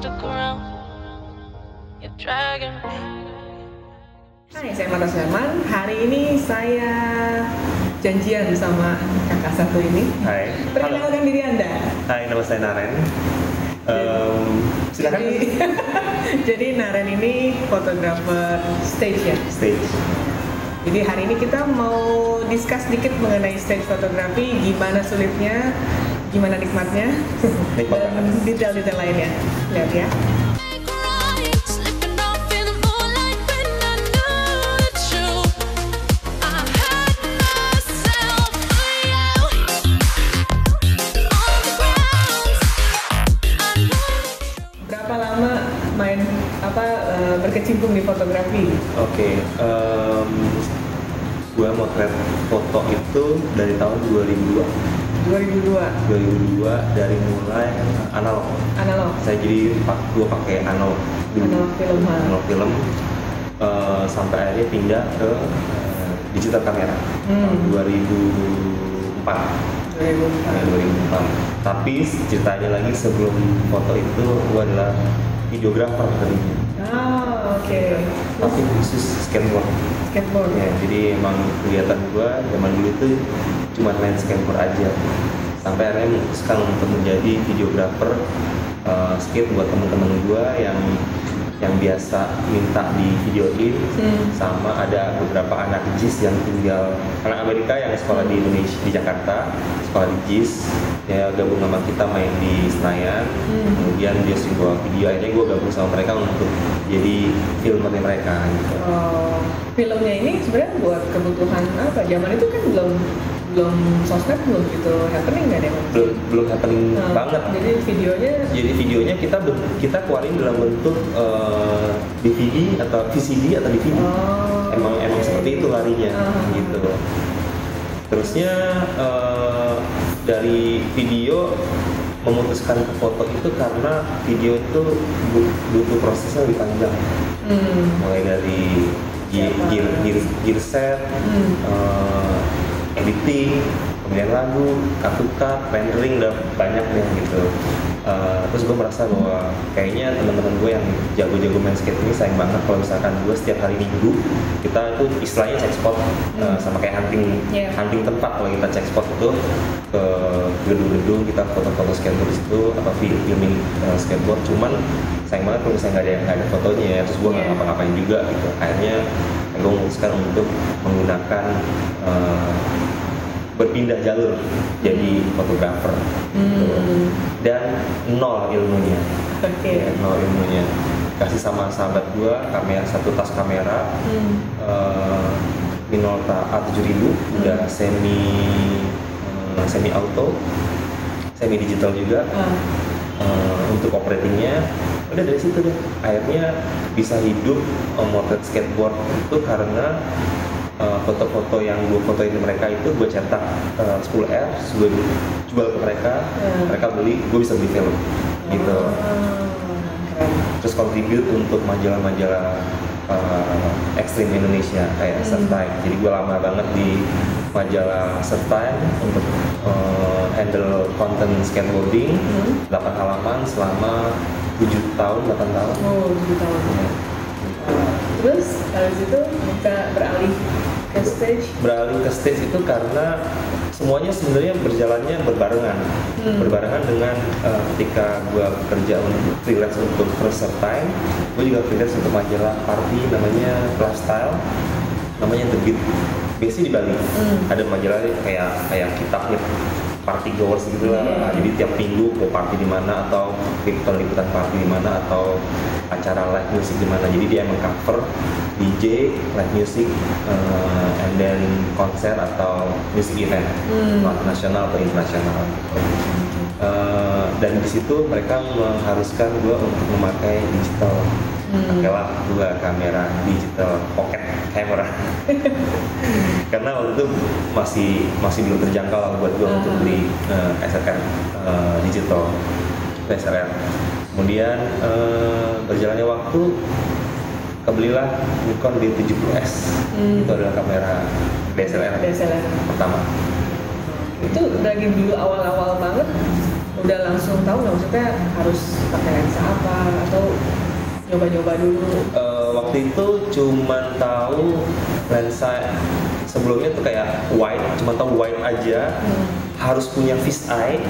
the ground. You're dragging me. Hai, saya Mata Sherman. Hari ini saya janjian sama kakak satu ini. Hai. Perkenalkan diri Anda. Hai, nama saya Naren. Silakan. Jadi Naren ini fotografer stage ya? Stage. Jadi hari ini kita mau discuss sedikit mengenai stage fotografi, gimana sulitnya, gimana nikmatnya, Nikmat dan detail-detail lainnya. Lihat ya. Slipping off in the moonlight when I knew it's true. I had myself for you. On the ground, I know. Berapa lama berkecimpung di fotografi? Oke. Gue motret foto itu dari tahun 2002. 2002. 2002 dari mulai analog. Analog. Saya jadi gue pakai analog dulu. Analog film, ha? Analog film. Sampai akhirnya pindah ke digital kamera tahun 2004. 2004. Tapi ceritanya lagi sebelum foto itu gue adalah videografer tadinya. Oke. Tapi khusus skateboard. Skateboard. Ya, jadi emang kegiatan gue zaman dulu itu cuma main skateboard aja. Sampai akhirnya memutuskan untuk menjadi videografer skate buat teman-teman gue yang biasa minta di videoin. Sama ada beberapa anak JIS yang tinggal, anak Amerika yang sekolah di Indonesia, di Jakarta, sekolah di JIS, ya gabung sama kita main di Senayan. Kemudian dia sering bawa video, akhirnya gue gabung sama mereka untuk jadi filmernya mereka gitu. Filmnya ini sebenarnya buat kebutuhan apa? Zaman itu kan belum sosmed, belum gitu happening, nggak deh? Belum happening banget. Jadi videonya kita keluarin dalam bentuk DVD atau VCD atau DVD. Emang seperti itu larinya gitu. Terusnya dari video memutuskan ke foto itu karena video itu butuh prosesnya lebih panjang. Mulai dari gear set, editing, kemudian lagu, cut, rendering, udah banyak deh gitu. Terus gue merasa bahwa kayaknya teman-teman gue yang jago-jago main skate ini sayang banget kalau misalkan gue setiap hari Minggu kita itu istilahnya cek spot, sama kayak hunting tempat. Kalau kita cek spot itu ke gedung-gedung, kita foto-foto skateboard di situ atau filming skateboard. Cuman sayang banget kalau misalnya nggak ada fotonya ya, terus gue nggak ngapa-ngapain juga gitu. Akhirnya gue memutuskan untuk menggunakan berpindah jalur jadi fotografer gitu. Dan nol ilmunya. Ya, nol ilmunya, kasih sama sahabat gua satu tas kamera Minolta A7000, udah semi auto, semi digital juga. Untuk operatingnya udah dari situ deh akhirnya bisa hidup motret skateboard itu karena foto-foto yang gue fotoin mereka itu gue cetak 10R, gue jual ke mereka, mereka beli, gue bisa beli film gitu. Terus contribute untuk majalah-majalah ekstrim Indonesia kayak Surftime. Jadi gue lama banget di majalah Surftime untuk handle konten skateboarding 8 halaman selama 7 tahun, 8 tahun. 7 tahun. Ya. Terus habis itu kita beralih ke stage itu karena semuanya sebenarnya berjalannya berbarengan dengan ketika gue bekerja untuk freelance untuk Surftime, gue juga freelance untuk majalah party namanya Lifestyle, namanya The Beat, biasanya di Bali. Ada majalah kayak kitabnya party goers gitu lah. Jadi tiap minggu mau party di mana atau liputan party di mana atau acara live music di mana. Jadi dia mengcover DJ, live music, and then konser atau music event, nasional atau internasional. Dan di situ mereka mengharuskan gue untuk memakai digital. Pakailah gue kamera digital pocket camera. Karena waktu itu masih belum terjangkau buat gue untuk beli SLR digital, SLR. Kemudian berjalannya waktu kebelilah Nikon D70S. Itu adalah kamera DSLR pertama. Itu lagi dulu awal-awal banget udah langsung tahu nggak maksudnya harus pakai lensa apa atau nyoba-nyoba dulu? Waktu itu cuman tahu lensa sebelumnya tuh kayak wide, cuma tahu wide aja. Harus punya fisheye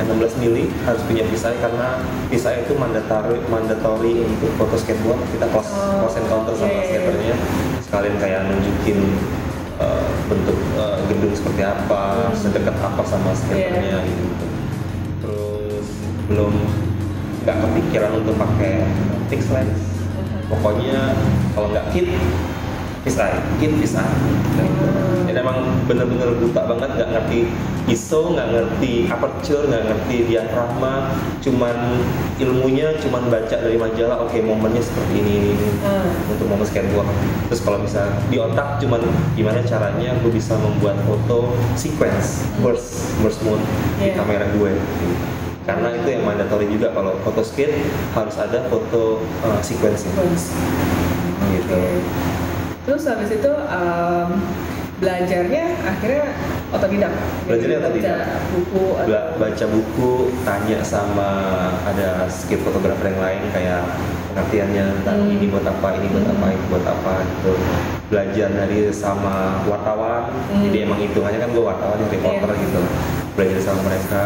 16 mili, harus punya fisheye karena fisheye itu mandatory untuk foto skateboard. Kita close encounter sama skaternya, sekalian kayak nunjukin bentuk gedung seperti apa, sedekat apa sama skaternya gitu. Terus belum nggak kepikiran untuk pakai fixed lens. Pokoknya kalau nggak kit fisheye. Dan emang bener-bener buta banget, nggak ngerti ISO, nggak ngerti aperture, nggak ngerti diafragma, cuman ilmunya cuman baca dari majalah, oke momennya seperti ini untuk momen skateboard. Terus kalau bisa di otak cuman gimana caranya gue bisa membuat foto sequence burst mode di kamera gue. Karena itu yang mandatory juga kalau foto skate harus ada foto sequence gitu. Terus habis itu belajarnya akhirnya otodidak. Belajarnya otodidak. Baca buku, tanya sama ada skate fotografer yang lain kayak pengertiannya tentang ini buat apa, ini buat apa, ini buat apa gitu. Belajar dari sama wartawan. Jadi emang hitungannya kan gue wartawan yang reporter gitu. Belajar sama mereka.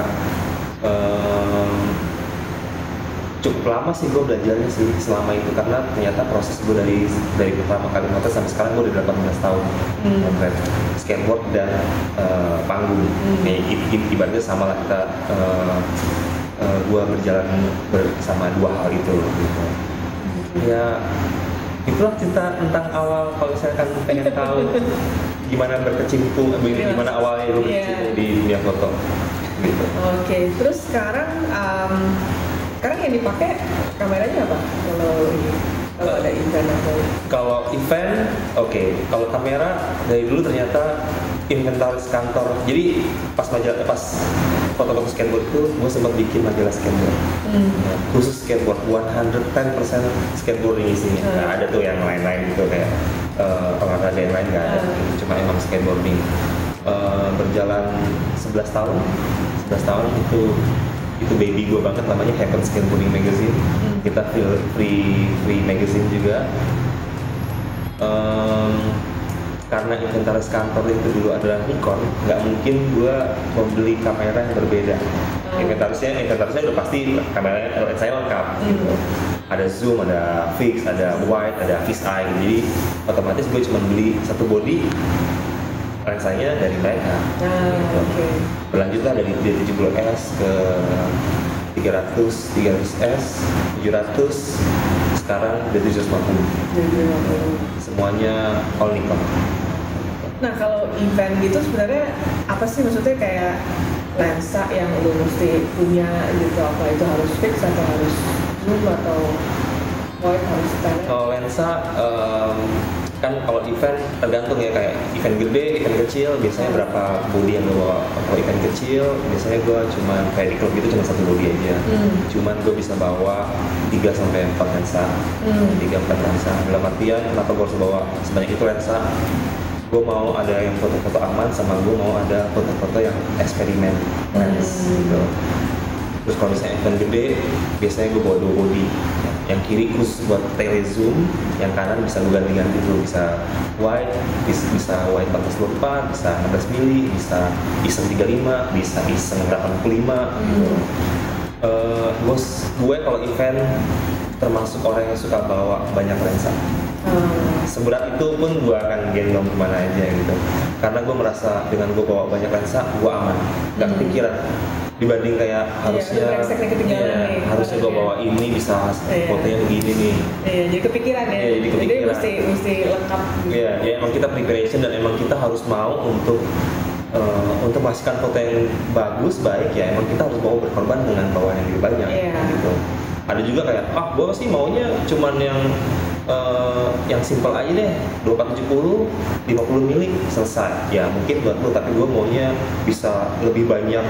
Cukup lama sih gue belajarnya sih selama itu karena ternyata proses gue dari pertama kali motret sampai sekarang gue udah 18 tahun motret skateboard dan panggung. Ibaratnya sama lah kita gue berjalan bersama dua hal itu gitu. Ya itulah cerita tentang awal kalau saya kan pengen tahu gimana berkecimpung, gimana awalnya gue berkecimpung di dunia foto gitu. Oke, terus sekarang yang dipakai kameranya apa? Kalau ada event atau? Kalau event, kalau kamera dari dulu ternyata inventaris kantor. Jadi pas foto-foto skateboard itu gue sempat bikin majalah skateboard. Khusus skateboard 110% skateboarding isinya. Nah, ada tuh yang lain-lain gitu kayak olahraga yang lain nggak ada. Cuma emang skateboarding. Berjalan 11 tahun itu baby gue banget, namanya Happen Skateboarding Magazine. Kita free magazine juga. Karena inventaris kantor itu dulu adalah Nikon, nggak mungkin gue membeli kamera yang berbeda. Inventarisnya udah pasti kameranya saya lengkap gitu. Ada zoom, ada fix, ada wide, ada fisheye. Jadi otomatis gue cuma beli satu body, lensanya dari mereka. Berlanjutlah dari 70S ke 300, 300S, 700, sekarang udah 750. Semuanya all Nikon. Nah kalau event gitu sebenarnya apa sih maksudnya kayak lensa yang lu mesti punya gitu, apa itu harus fix atau harus zoom atau wide harus standar? Kalau lensa kan kalau event tergantung ya, kayak event gede, event kecil biasanya berapa body yang gue bawa. Kalau event kecil biasanya gue cuma kayak di klub gitu cuma satu body aja. Cuman gue bisa bawa 3-4 lensa. 3-4 lensa. Dalam artian kenapa gue harus bawa sebanyak itu lensa? Gue mau ada yang foto-foto aman, sama gue mau ada foto-foto yang eksperimen lens gitu. Terus kalau misalnya event gede, biasanya gue bawa 2 body. Yang kiri khusus buat tele zoom, yang kanan bisa gue ganti-ganti dulu, bisa wide, bisa wide 44, bisa 16 mili, bisa iseng 35, bisa iseng 85 gitu. Gue kalau event termasuk orang yang suka bawa banyak lensa. Seberat itu pun gue akan gendong kemana aja gitu, karena gue merasa dengan gue bawa banyak lensa gue aman, gak kepikiran dibanding kayak harusnya gue bawa ini bisa fotonya begini nih. Jadi kepikiran ya. Jadi kepikiran. Jadi mesti lengkap. Ya emang kita preparation dan emang kita harus mau untuk menghasilkan foto yang bagus, baik ya. Emang kita harus mau berkorban dengan bawaan yang lebih banyak gitu. Ada juga kayak gue sih maunya cuman yang simple aja deh, 2470, 50 mili selesai. Ya mungkin buat lo, tapi gue maunya bisa lebih banyak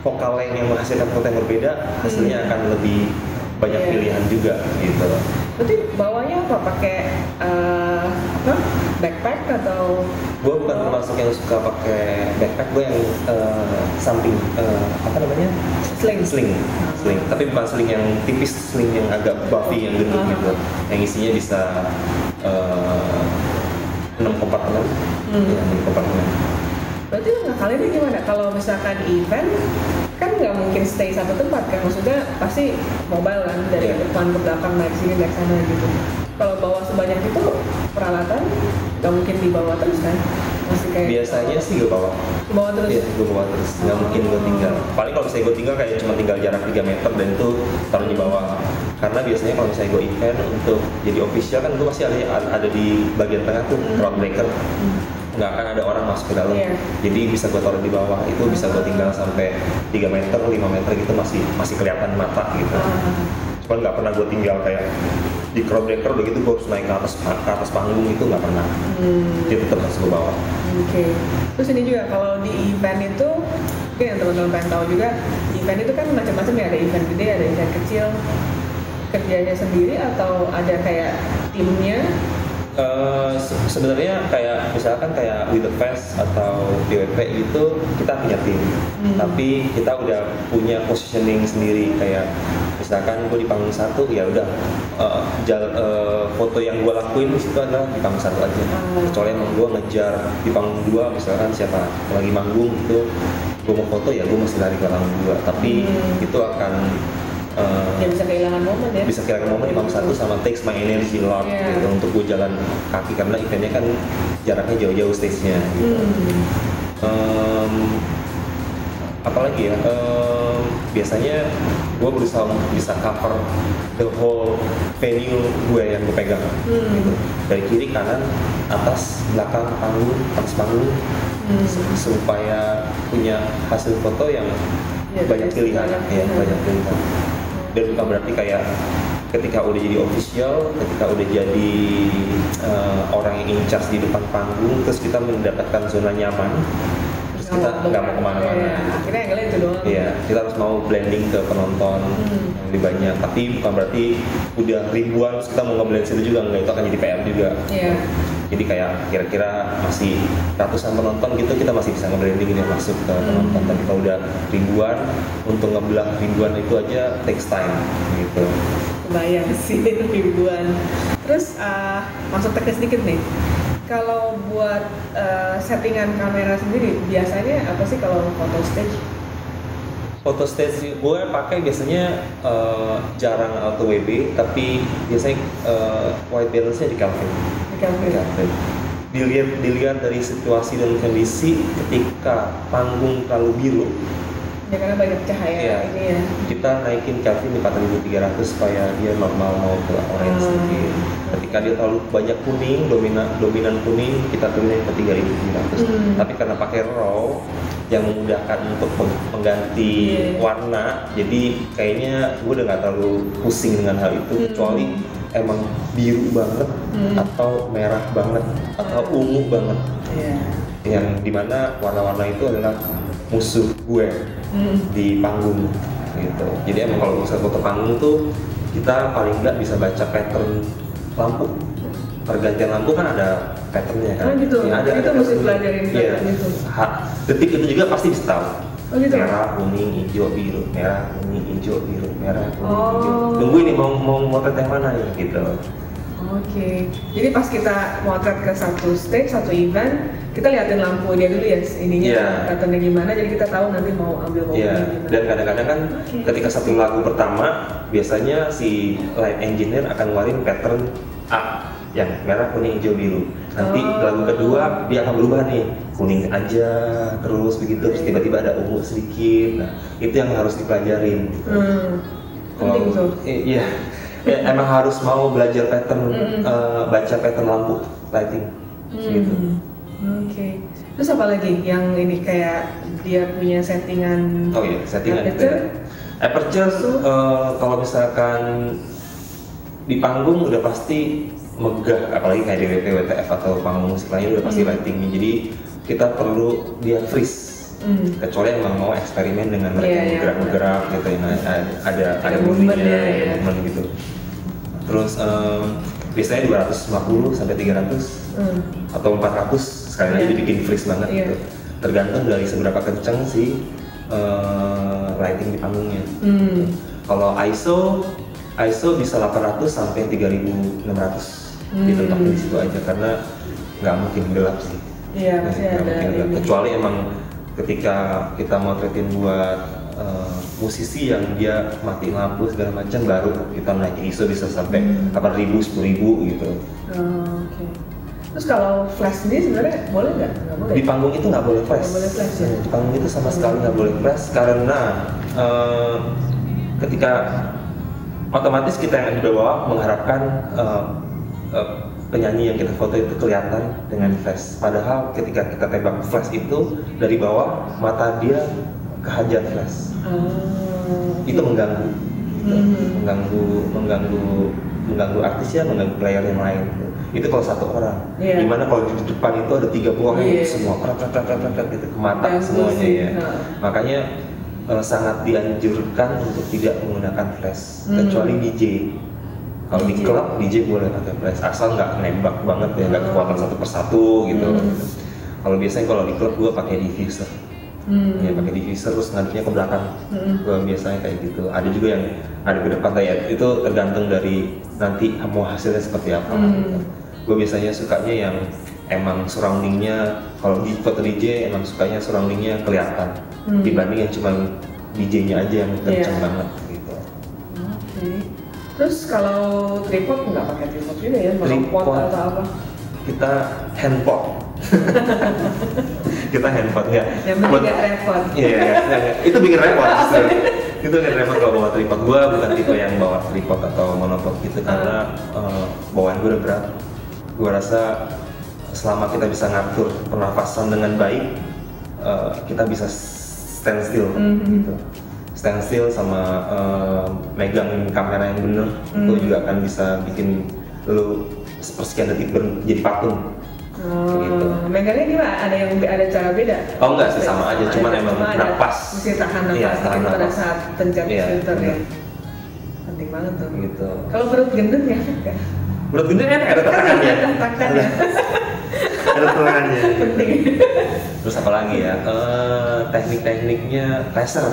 vokal length yang menghasilkan foto yang berbeda, hasilnya akan lebih banyak pilihan juga gitu. Berarti bawahnya apa? Pakai backpack atau? Gue bukan termasuk yang suka pakai backpack, gue yang samping apa namanya? Sling. Tapi bukan sling yang tipis, sling yang agak puffy yang gendut gitu, yang isinya bisa 6 kompartemen. Ya, 6 kompartemen. Berarti lu ngakalinnya gimana? Kalau misalkan event kan nggak mungkin stay satu tempat kan, maksudnya pasti mobile kan dari depan ke belakang, naik sini naik sana gitu. Kalau bawa sebanyak itu peralatan nggak mungkin dibawa terus kan? Masih kayak Biasanya sih gue bawa. bawa terus. Iya, gue bawa terus. Nggak mungkin gue tinggal. Paling kalau misalnya gue tinggal kayak cuma tinggal jarak 3 meter dan itu taruh di bawah. Karena biasanya kalau misalnya gue event untuk jadi official kan gue pasti ada di bagian tengah tuh crowd breaker. Nggak akan ada orang masuk ke dalam. Jadi bisa gue taruh di bawah. Itu bisa gue tinggal sampai 3 meter, 5 meter gitu masih kelihatan mata gitu. Cuman nggak pernah gue tinggal kayak di crowd breaker udah gitu gue harus naik ke atas panggung, itu nggak pernah. Jadi tetap harus gue bawa. Oke. Terus ini juga kalau di event itu, mungkin yang teman-teman pengen tahu juga, event itu kan macam-macam ya, ada event gede, ada event kecil. Kerjanya sendiri atau ada kayak timnya? Sebenarnya kayak misalkan kayak With The Fest atau PWP itu kita punya tim, tapi kita udah punya positioning sendiri. Kayak misalkan gue di panggung 1, ya udah foto yang gue lakuin di situ adalah di panggung 1 aja. Kecuali emang gue ngejar di panggung 2, misalkan siapa lagi manggung gitu, gue mau foto ya gue mesti lari ke panggung 2. Tapi itu akan Ya bisa kehilangan momen ya? bisa kehilangan momen di panggung 1 sama takes my energy a lot gitu untuk gue jalan kaki karena eventnya kan jaraknya jauh-jauh stage-nya gitu. Apalagi ya, biasanya gue berusaha bisa cover the whole venue gue yang gue pegang gitu. Dari kiri, kanan, atas, belakang, panggung, atas panggung, supaya punya hasil foto yang banyak pilihan, banyak pilihan. Dan bukan berarti kayak ketika udah jadi official, ketika udah jadi orang yang in charge di depan panggung, terus kita mendapatkan zona nyaman, terus kita nggak mau kemana-mana. Akhirnya yang kalian itu doang. Iya, kita harus mau blending ke penonton yang lebih banyak. Tapi bukan berarti udah ribuan terus kita mau nge-blend situ juga, nggak, itu akan jadi PR juga. Iya. Jadi kayak kira-kira masih ratusan penonton gitu, kita masih bisa nge-blending ini masuk ke penonton. Tapi kalau udah ribuan, untuk ngebelah ribuan itu aja takes time gitu. Kebayang sih ribuan. Terus masuk teknis sedikit nih. Kalau buat settingan kamera sendiri, biasanya apa sih kalau foto stage? Foto stage gue pakai biasanya jarang auto WB, tapi biasanya white balance-nya di Kelvin. Dilihat dari situasi dan kondisi ketika panggung terlalu biru. Ya karena banyak cahaya ini ya. Kita naikin Kelvin di 4300 supaya dia normal mau ke orange sedikit. Ketika dia terlalu banyak kuning, dominan kuning, kita turunin ke 3700. Tapi karena pakai raw yang memudahkan untuk mengganti warna, jadi kayaknya gue udah nggak terlalu pusing dengan hal itu, kecuali emang biru banget atau merah banget atau ungu banget, yang dimana warna-warna itu adalah musuh gue di panggung gitu. Jadi emang kalau misalnya foto panggung tuh kita paling nggak bisa baca pattern lampu, pergantian lampu kan ada patternnya kan. Gitu. Ya, itu mesti pelajarin pattern itu. Detik itu juga pasti bisa tahu. Gitu. Merah, kuning, hijau, biru, merah, kuning, hijau, biru, merah, kuning, hijau. Tunggu ini mau motret yang mana ya gitu. Oke. Jadi pas kita motret ke satu stage, satu event, kita liatin lampu dia dulu ya, ininya patternnya gimana, jadi kita tahu nanti mau ambil momen gimana. Dan kadang-kadang kan ketika satu lagu pertama, biasanya si light engineer akan ngeluarin pattern A yang merah, kuning, hijau, biru. Nanti lagu kedua dia akan berubah nih, kuning aja terus begitu, terus tiba-tiba ada ungu sedikit. Nah, itu yang harus dipelajarin. Kalau iya, emang harus mau belajar pattern, baca pattern lampu lighting gitu. Oke. Terus apa lagi yang ini kayak dia punya settingan? Oh iya, settingan aperture. Kalau misalkan di panggung udah pasti megah, apalagi kayak DWP, WTF atau panggung musik lainnya udah pasti lightingnya. Jadi kita perlu dia freeze. Kecuali emang mau eksperimen dengan mereka yang bergerak-gerak gitu, ada movement-nya, movement gitu. Terus biasanya 250 sampai 300 atau 400 sekali lagi Iya. dibikin freeze banget Iya. gitu. Tergantung dari seberapa kencang si lighting di panggungnya. Kalau ISO bisa 800 sampai 3600 ditentoknya di situ aja karena nggak mungkin gelap sih. Iya, pasti Nggak ada mungkin gelap. ini. Kecuali emang ketika kita motretin buat musisi yang dia matiin lampu segala macam baru kita naikin ISO bisa sampai 8.000, 10.000 gitu. Oh, oke. Terus kalau flash sendiri sebenarnya boleh nggak? Nggak boleh. Di panggung itu nggak boleh flash. Nggak boleh flash, ya? Di panggung itu sama sekali nggak boleh flash karena ketika otomatis kita yang ada di bawah mengharapkan penyanyi yang kita foto itu kelihatan dengan flash. Padahal ketika kita tembak flash itu dari bawah mata dia kehajar flash. Itu mengganggu, gitu. mengganggu artisnya, mengganggu player yang lain. Itu kalau satu orang. Iya. Dimana kalau di depan itu ada 30 orang Iya. semua prak gitu ke mata Ganggu semuanya sih, ya. ha. Makanya sangat dianjurkan untuk tidak menggunakan flash kecuali DJ. Kalau di DJ. klub DJ boleh pakai flash asal nggak nembak banget ya, nggak kekuatan satu persatu gitu. Kalau biasanya kalau di klub gue pakai diffuser. Ya pakai diffuser terus ngadepnya ke belakang. Gue biasanya kayak gitu. Ada juga yang ada ke depan ya. Itu tergantung dari nanti mau hasilnya seperti apa. Gitu. Gue biasanya sukanya yang emang surroundingnya kalau di foto DJ emang sukanya surroundingnya kelihatan dibanding yang cuma DJ-nya aja yang kenceng Iya. banget gitu. Oke. Terus kalau tripod nggak pakai tripod juga ya? Monopod Tripod. atau apa? Kita handpod. Kita handpod ya. Yang penting nggak repot. Iya, itu bikin repot. justru. Itu bikin repot kalau bawa tripod. Gua bukan tipe yang bawa tripod atau monopod gitu karena bawaan gue udah berat. Gua rasa selama kita bisa ngatur pernafasan dengan baik, kita bisa stand still gitu. Stand still sama megang kamera yang bener itu juga akan bisa bikin lu sepersekian detik jadi patung. Gitu. Megangnya gimana? Ada yang ada cara beda? Oh enggak sih sama aja, cuman emang Cuma ada napas. mesti tahan napas Iya, dikit tahan pada napas. saat pencet Iya, filter ya. benar. Penting banget tuh. Gitu. Kalau perut gendut ya? Nggak? Menurut gue enak ada tekanannya. Ada tekanannya. Ada tekanannya. Penting. Terus apa lagi ya? Teknik-tekniknya laser.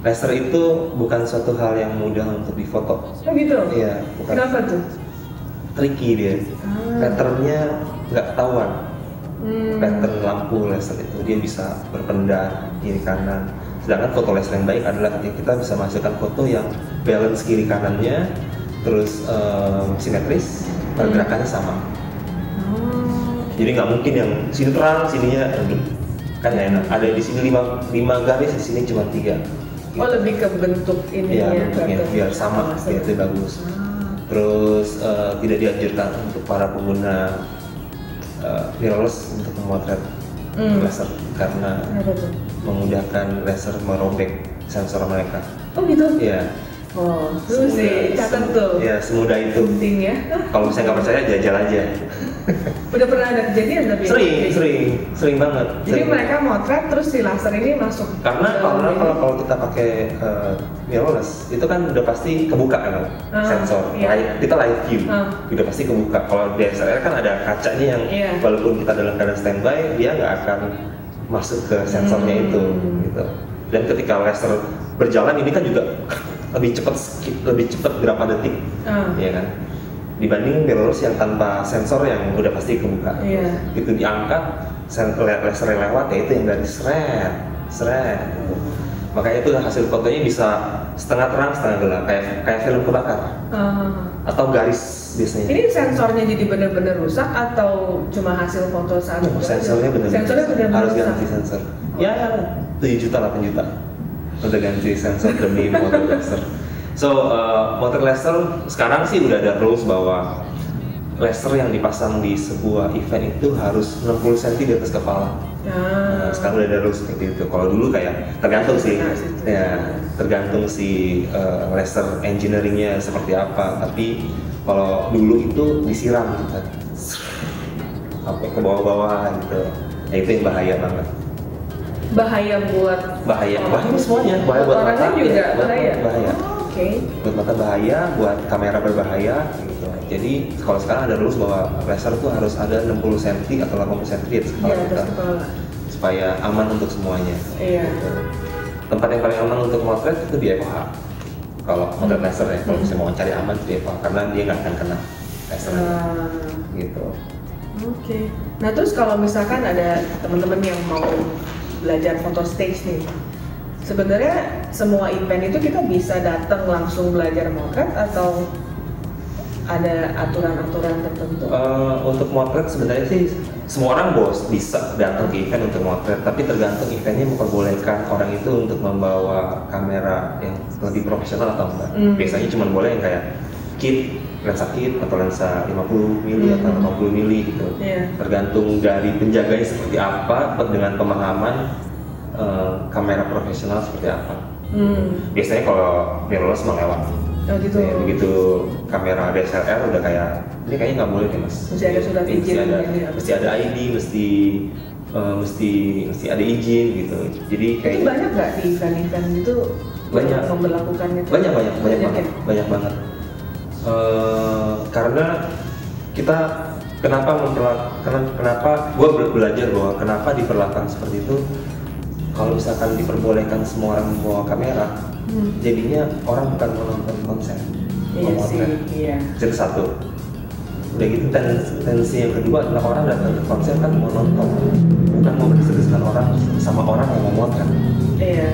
Laser itu bukan suatu hal yang mudah untuk difoto. Oh gitu? Iya, bukan. Kenapa tuh? Tricky dia. Patternnya nggak ketahuan. Pattern lampu laser itu dia bisa berpendar kiri kanan. Sedangkan foto laser yang baik adalah ketika kita bisa menghasilkan foto yang balance kiri kanannya, terus simetris, pergerakannya sama. Jadi nggak mungkin yang sini terang, sininya redup. Kan nggak enak. Ada di sini 5 garis, di sini cuma 3. Oh lebih ke bentuk ini Iya, ya? bentuknya biar sama, biar itu bagus. Terus tidak dianjurkan untuk para pengguna mirrorless untuk memotret laser karena Kenapa tuh? memudahkan laser merobek sensor mereka. Oh gitu? Iya. Oh, itu sih catat tuh. Iya, semudah itu. Penting ya. Kalau misalnya nggak percaya, jajal aja. Udah pernah ada kejadian tapi? Sering banget. Jadi Sering. mereka motret terus si laser ini masuk. Karena ke dalam ini. kalau kita pakai mirrorless itu kan udah pasti kebuka kan sensor. Iya. Kita live view, udah pasti kebuka. Kalau DSLR kan ada kacanya yang Iya. walaupun kita dalam keadaan standby, dia nggak akan masuk ke sensornya itu. Gitu. Dan ketika laser berjalan ini kan juga lebih cepat berapa detik, ya kan? Dibanding mirrorless yang tanpa sensor yang udah pasti kebuka. Iya. Itu diangkat, laser yang lewat ya itu yang dari seret gitu. Makanya itu hasil fotonya bisa setengah terang setengah gelap kayak film kebakar atau garis biasanya. Ini sensornya jadi benar-benar rusak atau cuma hasil foto saat itu? Sensornya benar-benar Sensornya benar-benar harus rusak. ganti sensor. Ya 7 juta 8 juta untuk ganti sensor demi motor laser. So motor laser sekarang sih udah ada rules bahwa laser yang dipasang di sebuah event itu harus 60 cm di atas kepala. Nah, sekarang udah ada rules seperti itu. Kalau dulu kayak tergantung sih, ya tergantung si laser engineeringnya seperti apa. Tapi kalau dulu itu disiram gitu, sampai ke bawah-bawah gitu. Ya itu yang bahaya banget. Bahaya buat Bahaya semuanya, bahaya buat orangnya mata, juga ya, bahaya. bahaya. Oke. Buat mata bahaya, buat kamera berbahaya gitu. Jadi kalau sekarang ada rules bahwa laser tuh harus ada 60 cm atau 80 cm di atas kepala Iya, kita atas kepala. supaya aman untuk semuanya. Iya. Tempat yang paling aman untuk motret itu di FOH. Kalau motret laser ya, kalau misalnya mau cari aman di FOH karena dia nggak akan kena laser gitu. Oke. Nah terus kalau misalkan ada teman-teman yang mau belajar foto stage nih, sebenarnya semua event itu kita bisa datang langsung belajar motret atau ada aturan-aturan tertentu? Untuk motret sebenarnya sih semua orang bisa datang ke event untuk motret, tapi tergantung eventnya memperbolehkan orang itu untuk membawa kamera yang lebih profesional atau enggak. Biasanya cuma boleh yang kayak kit, lensa kit atau lensa 50 mili atau 80 mili gitu. Iya. Tergantung dari penjaganya seperti apa dengan pemahaman kamera profesional seperti apa. Biasanya kalau mirrorless melewat. Oh gitu. Ya, begitu kamera DSLR udah kayak ini kayaknya nggak boleh deh mas. Mesti ada surat Mesti izin ada, ini, apa? mesti ada ID, mesti ada izin gitu. Jadi kayak Itu banyak nggak di event-event itu Banyak. memperlakukan itu? banyak banget, ya? banyak banget. Karena kita kenapa gue belajar bahwa kenapa diperlakukan seperti itu. Kalau misalkan diperbolehkan semua orang bawa kamera, jadinya orang bukan menonton konser, Iya sih, motret. iya. Itu satu. Udah gitu tendensi yang kedua adalah orang datang ke konser kan mau nonton, bukan mau berdiskusikan orang sama orang yang mau motret. Iya.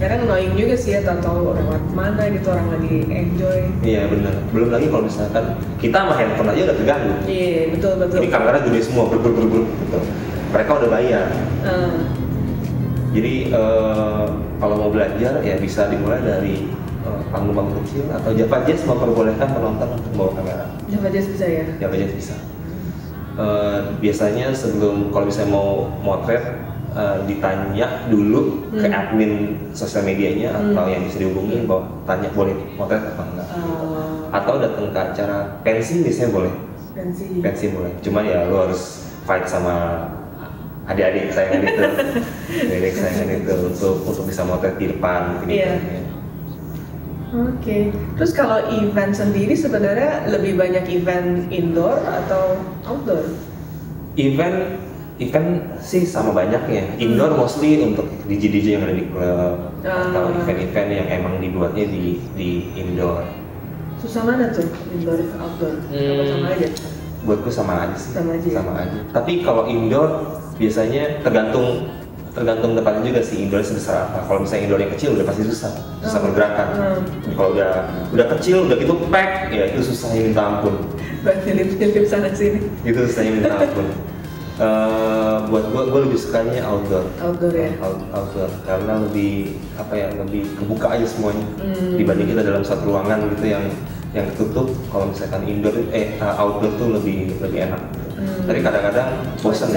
Kadang annoying juga sih ya, tahu lewat mana gitu orang lagi enjoy. Iya benar. Belum lagi kalau misalkan kita sama handphone aja udah terganggu. Iya, betul. Ini kamera gede semua, ber gitu. Mereka udah bayar. Jadi kalau mau belajar ya bisa dimulai dari panggung-panggung kecil atau Java Jazz memperbolehkan penonton untuk bawa kamera. Java Jazz bisa ya? Java Jazz bisa. Biasanya sebelum kalau misalnya mau motret ditanya dulu ke admin sosial medianya atau yang bisa dihubungi bahwa tanya boleh motret apa enggak. Atau datang ke acara pensi biasanya boleh. Pensi boleh. Cuma ya lo harus fight sama adik-adik kesayangan itu, adik kesayangan itu untuk bisa motret di depan gitu. Iya. Oke. Terus kalau event sendiri sebenarnya lebih banyak event indoor atau outdoor? Event sih sama banyaknya. Indoor mostly untuk DJ yang ada di klub atau event-event yang emang dibuatnya di indoor. Susah mana tuh indoor ke outdoor? Apa sama aja? Buatku sama aja sih. Sama aja. Tapi kalau indoor biasanya tergantung tempatnya juga sih, indoor sebesar apa. Kalau misalnya indoor yang kecil udah pasti susah pergerakan. Kalau udah kecil udah gitu pack ya itu susahnya minta ampun. Buat film sana sini. Itu susahnya minta ampun. Buat gue lebih sukanya outdoor. Outdoor ya. Outdoor karena lebih lebih kebuka aja semuanya dibanding kita dalam satu ruangan gitu yang tertutup. Kalau misalkan outdoor tuh lebih enak. Tapi kadang-kadang bosan.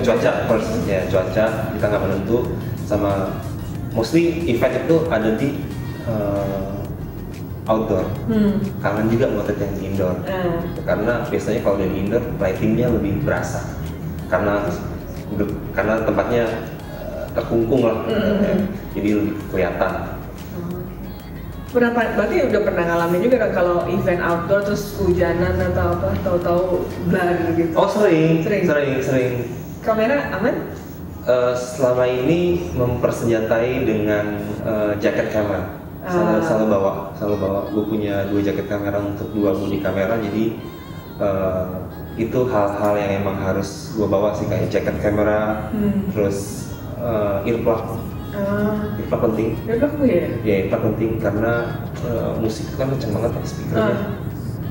Cuaca first ya, cuaca kita nggak menentu, sama mostly event itu ada di outdoor. Kangen juga motret yang di indoor. Karena biasanya kalau di indoor lightingnya lebih berasa. Karena tempatnya terkungkung lah, jadi lebih kelihatan. Berarti udah pernah ngalamin juga dong kalau event outdoor terus hujanan atau apa, tahu-tahu blur gitu? Oh sering. Kamera aman? Selama ini mempersenjatai dengan jaket kamera. Selalu bawa. Gue punya 2 jaket kamera untuk 2 bodi kamera, jadi itu hal-hal yang emang harus gue bawa sih, kayak jaket kamera, terus earplug. Earplug penting. Earplug ya? Ya earplug penting karena musik kan kenceng banget ya speakernya.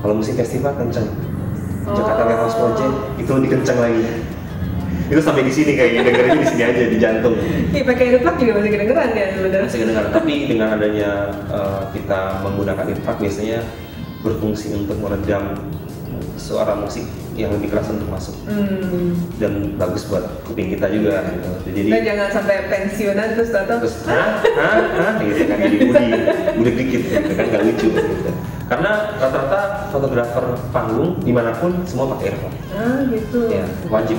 Kalau musik festival kenceng. Jakarta Warehouse Project itu lebih kenceng lagi. Itu sampai di sini kayaknya, dengernya di sini aja di jantung. Iya, pakai earplug juga masih kedengeran ya sebenarnya. Masih kedengeran, tapi dengan adanya kita menggunakan earplug biasanya berfungsi untuk meredam suara musik yang lebih keras untuk masuk. Dan bagus buat kuping kita juga gitu. Jadi dan jangan sampai pensiunan terus gitu kan, jadi budek dikit gitu kan, nggak lucu gitu. Karena rata-rata fotografer panggung dimanapun semua pakai earplug. Gitu. Ya, wajib.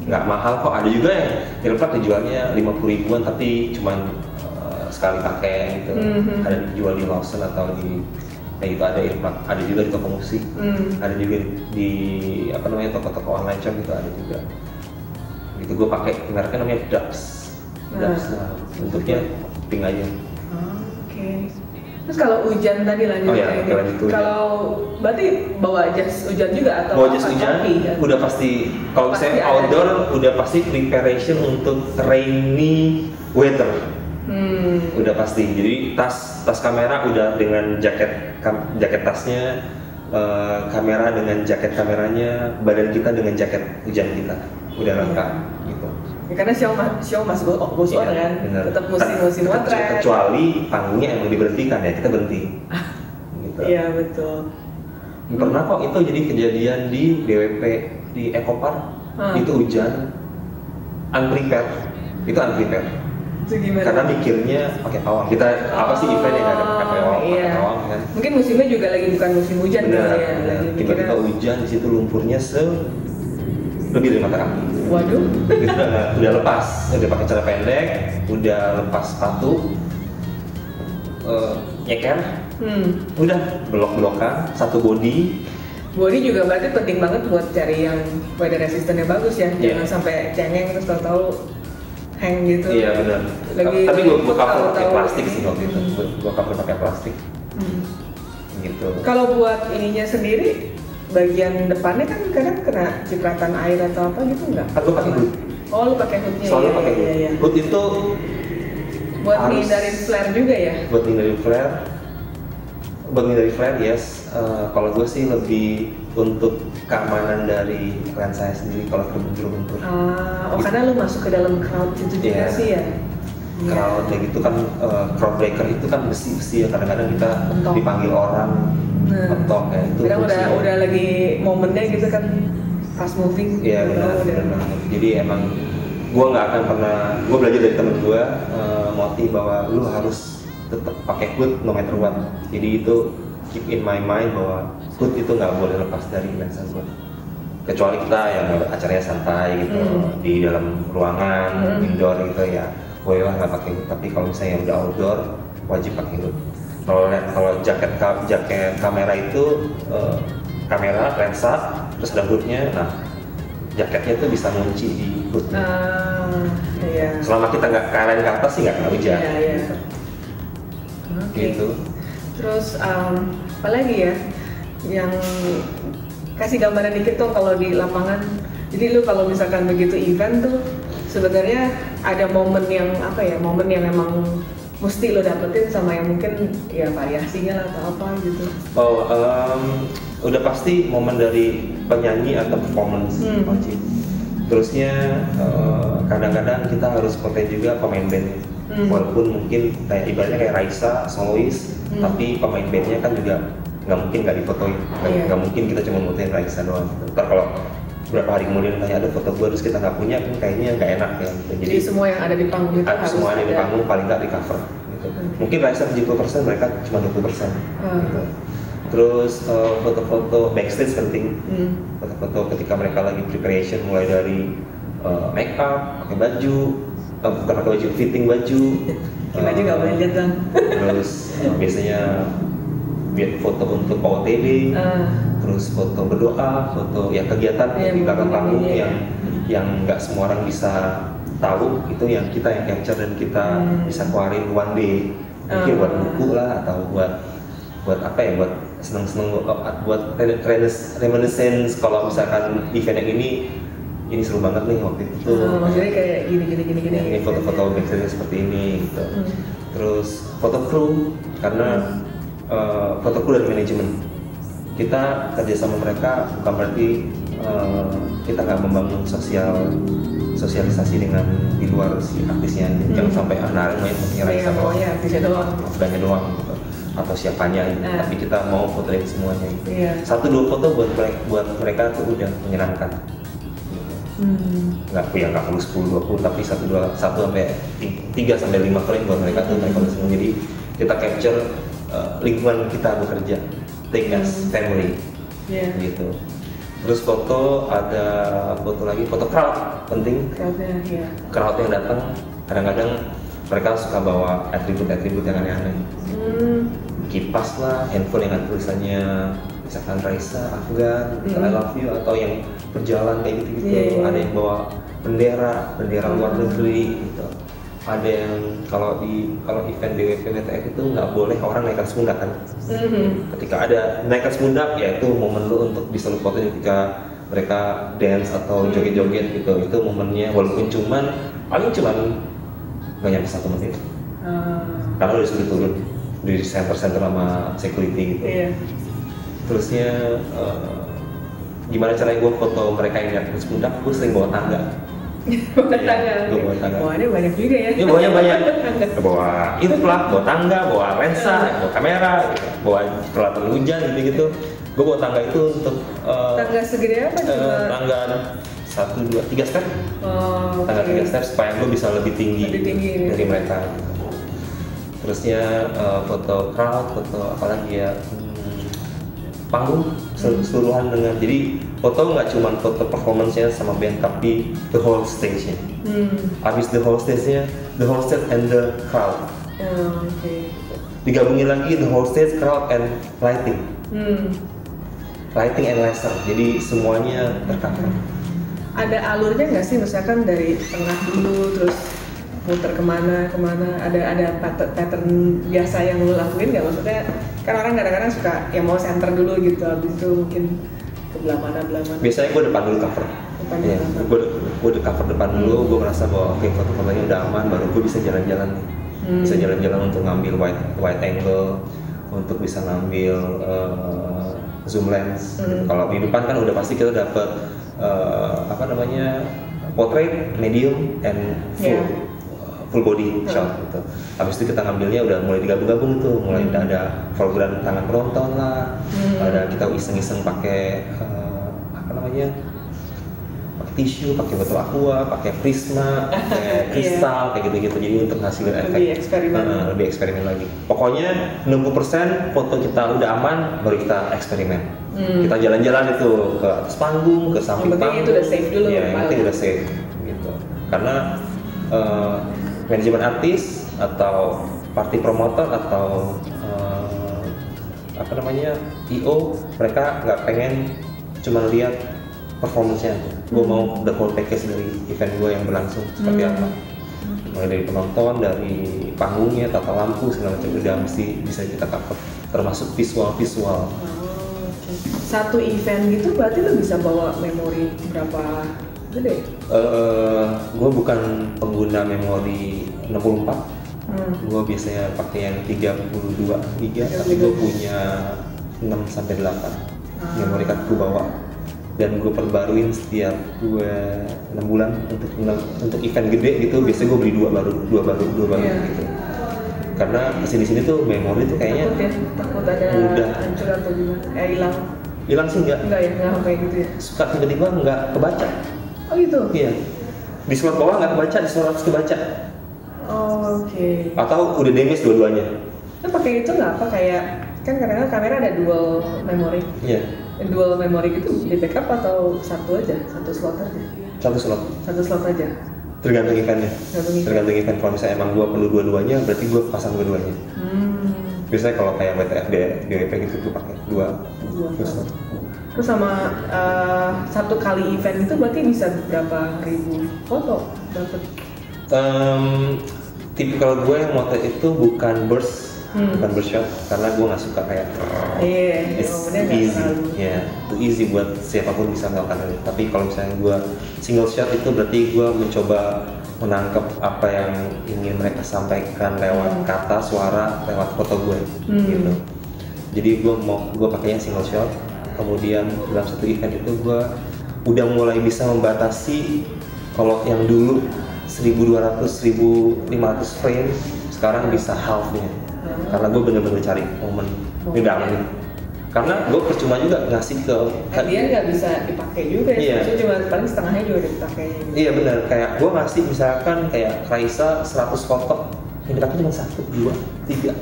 Nggak mahal kok, ada juga yang earplug dijualnya 50 ribuan tapi cuman sekali pakai gitu. Ada dijual di Lawson atau di kayak gitu, ada juga di toko musik, ada juga di apa namanya toko-toko online shop gitu ada juga. Gitu gue pakai mereknya namanya Dubs. Nah, bentuknya pink aja. Oke. Terus kalau hujan tadi lanjut Oh iya, kayak oke, gitu. lanjut ke hujan. Kalau berarti bawa jas hujan juga atau Bawa jas apa, hujan topi, kan? udah pasti. Kalau Pasti misalnya ada. outdoor udah pasti preparation untuk rainy weather. Udah pasti. Jadi tas kamera udah dengan jaket tasnya, kamera dengan jaket kameranya, badan kita dengan jaket hujan kita udah lengkap gitu. Ya, karena show must go on Iya, kan, bener. tetap musim motret. Kecuali panggungnya emang diberhentikan ya kita berhenti. Gitu. Iya betul. Pernah kok itu jadi kejadian di DWP di Eco Park itu hujan unprepared, itu unprepared. Itu gimana? Karena mikirnya pakai pawang. Kita apa sih event yang ada pakai pawang, iya. pakai pawang kan? Mungkin musimnya juga lagi bukan musim hujan Benar, kali ya. benar. Lagi Tiba-tiba mikirnya, hujan di situ lumpurnya lebih dari mata kaki. waduh. Itu udah lepas, udah pakai celana pendek, udah lepas sepatu, nyeker, udah blok-blokan, satu body. Body juga berarti penting banget buat cari yang weather resistance bagus ya. Iya. Jangan sampai cengeng terus tahu-tahu hang gitu. Iya benar. Lagi Tapi gue cover tahu-tahu pakai plastik ini. sih waktu itu. Gue cover pakai plastik. Gitu. Kalau buat ininya sendiri, bagian depannya kan kadang kena cipratan air atau apa gitu nggak? Aku pakai hood. Oh lu pakai hoodnya? Selalu iya, pakai hood. iya, iya. Hood itu Buat harus- ngindarin flare juga ya? buat hindari flare. Buat hindari flare, yes. Kalau gue sih lebih untuk keamanan dari lensa saya sendiri kalau terbentur-bentur. Oh karena lu masuk ke dalam crowd itu juga Iya. sih ya? Crowd kayak gitu kan, crowd breaker itu kan besi-besi ya, kadang-kadang kita Mentok. dipanggil orang mentok kayak itu. Kadang besi. udah lagi momennya gitu kan, fast moving. Iya benar, udah. benar. Jadi emang gue nggak akan pernah, gue belajar dari temen gue, motif bahwa lu harus tetap pakai hood no matter what. Jadi itu keep in my mind bahwa hood itu nggak boleh lepas dari lensa gue. Kecuali kita yang acaranya santai gitu di dalam ruangan, indoor gitu ya, boleh lah nggak pakai hood. Tapi kalau misalnya udah outdoor wajib pakai hood. Kalau jaket kamera itu kamera lensa terus ada hoodnya, nah jaketnya tuh bisa ngunci di hoodnya. Iya. Selama kita nggak ke arah ke atas sih nggak kena hujan. Iya, iya. Oke. Gitu. Terus apa lagi ya yang kasih gambaran dikit tuh kalau di lapangan. Jadi lu kalau misalkan begitu event tuh sebenarnya ada momen yang apa ya, momen yang emang mesti lo dapetin sama yang mungkin ya variasinya lah atau apa gitu. Oh, udah pasti momen dari penyanyi atau performance wajib. Terusnya kadang-kadang kita harus pakai juga pemain band. Walaupun mungkin kayak ibaratnya kayak Raisa, solois, tapi pemain bandnya kan juga nggak mungkin nggak difotoin. Nggak mungkin kita cuma fotoin Raisa doang. Ntar kalau berapa hari kemudian kayak ada foto gue terus kita nggak punya, kan kayaknya nggak enak ya. Gitu. Jadi semua yang ada di panggung itu harus semua ada di ada. panggung paling nggak di cover. Gitu. Mungkin Raisa 70%, mereka cuma 20%. Gitu. Terus foto-foto backstage penting. Foto-foto ketika mereka lagi preparation, mulai dari make up, pakai baju, bukan pakai baju, fitting baju. Kita juga belanja dong. Terus biasanya biar foto untuk OOTD, terus foto berdoa, foto ya kegiatan di belakang panggung yang nggak semua orang bisa tahu, itu yang kita yang capture dan kita bisa keluarin one day, mungkin buat buku lah atau buat apa ya, buat seneng-seneng, buat reminiscence kalau misalkan event yang ini seru banget nih waktu itu. Maksudnya kayak gini. Ini foto-foto backstage seperti ini gitu. Terus foto kru, karena foto kru dan manajemen kita kerja sama mereka bukan berarti kita nggak membangun sosialisasi dengan di luar si artisnya. Jangan sampai anak main fotonya Raisa doang, artisnya doang, bukannya doang gitu. Atau siapanya gitu. Tapi kita mau fotoin semuanya gitu. Satu dua foto buat mereka tuh udah menyenangkan. Nggak perlu 10-20, tapi 1 sampai 3 sampai 5 frame buat mereka tuh mereka semua. Jadi kita capture lingkungan kita bekerja, take as family, gitu. Terus foto, ada foto lagi, foto crowd penting. Crowdnya, ya. Crowd yang datang, kadang-kadang mereka suka bawa atribut-atribut yang aneh-aneh, kipas lah, handphone yang ada tulisannya misalkan Raisa, Afgan, I love you, atau yang berjalan kayak gitu-gitu. Ada yang bawa bendera luar negeri gitu. Ada yang kalau event DWP WTF itu nggak boleh orang naik atas pundak kan. Ketika ada naik atas pundak, ya itu momen lu untuk bisa lu foto ketika mereka dance atau joget-joget gitu. Itu momennya, walaupun paling cuman nggak nyampe 1 menit. Karena udah disuruh turun di center sama security gitu. Terusnya gimana caranya gue foto mereka yang naik atas pundak? Gue sering bawa tangga. Gue bawa tangga. Bawanya banyak juga ya. Ini bawanya banyak. Bawa inflat, bawa tangga, bawa lensa, bawa kamera, gitu. Bawa peralatan hujan gitu-gitu. Gue bawa tangga itu untuk Tangga segede apa? tangga 1, 2, 3 step. Tangga 3 step supaya gue bisa lebih tinggi dari mereka. Terusnya foto crowd, foto apalagi ya, panggung keseluruhan dengan, jadi foto nggak cuma foto performance-nya sama band tapi the whole stage-nya. Abis the whole stage-nya, the whole stage and the crowd. Digabungin lagi the whole stage, crowd and lighting. Lighting and laser, jadi semuanya tercover. Ada alurnya nggak sih, misalkan dari tengah dulu terus muter kemana, ada pattern biasa yang lo lakuin nggak? Maksudnya kan orang kadang-kadang suka yang mau center dulu gitu, habis itu mungkin ke belah mana. Biasanya gue depan dulu cover. Gue udah cover depan dulu, gue merasa bahwa oke, foto-fotonya udah aman, baru gue bisa jalan-jalan nih. Bisa jalan-jalan untuk ngambil wide angle, untuk bisa ngambil zoom lens. Kalau di depan kan udah pasti kita dapet portrait, medium, and full body shot gitu. Habis itu kita ngambilnya udah mulai digabung-gabung tuh, mulai ada foreground tangan penonton lah, ada kita iseng-iseng pakai pakai tisu, pakai botol aqua, pakai prisma, pakai kristal kayak gitu-gitu. Jadi untuk hasilin efek lebih eksperimen lagi. Pokoknya 60% foto kita udah aman, baru kita eksperimen. Kita jalan-jalan itu ke atas panggung, ke samping panggung. Itu udah safe dulu. Ya, yang penting udah safe gitu. Karena manajemen artis atau party promotor atau IO, mereka nggak pengen cuma lihat performance-nya. Gue mau the whole package dari event gue yang berlangsung seperti apa. Mulai dari penonton, dari panggungnya, tata lampu, segala macam udah mesti bisa kita cover, termasuk visual. Satu event gitu berarti lo bisa bawa memori berapa gede? Gue bukan pengguna memori 64. Gue biasanya pakai yang 32 giga, tapi gue punya 6-8 memori card gue bawa. Dan gue perbaruin setiap 6 bulan untuk event gede gitu. Biasanya gue beli dua baru gitu. Karena sini tuh memori tuh kayaknya takut ada mudah hancur atau gimana? Hilang sih enggak kayak gitu ya. Suka tiba-tiba nggak kebaca. Oh gitu? Iya. Di slot bawah nggak kebaca, di slot atas kebaca. Oke. Atau udah damage dua-duanya. Nah, pakai itu nggak apa kayak kan kadang-kadang kamera ada dual memory. Iya. Dual memory gitu di backup atau satu slot aja? Satu slot aja. Tergantung eventnya. Tergantung event. Kalau misalnya emang gua perlu dua-duanya, berarti gua pasang dua-duanya. Biasanya kalau kayak WTF, DWP gitu tuh pakai dua. Terus sama satu kali event itu berarti bisa berapa ribu foto dapat? Tipikal gue yang moto itu bukan burst shot, karena gue nggak suka kayak it's too easy buat siapapun bisa melakukan itu. Tapi kalau misalnya gue single shot itu berarti gue mencoba menangkap apa yang ingin mereka sampaikan lewat kata, suara, lewat foto gue gitu. Jadi gue pakainya single shot. Kemudian dalam satu event itu gue udah mulai bisa membatasi. Kalau yang dulu 1200-1500 frame, sekarang bisa half-nya. Karena gue bener-bener cari momen ngedamin. Karena gue percuma juga ngasih ke dia nggak bisa dipakai juga ya, cuma paling setengahnya juga udah dipakai gitu. Iya benar, kayak gue ngasih misalkan kayak Raisa 100 foto, yang dipakai cuma 1, 2, 3.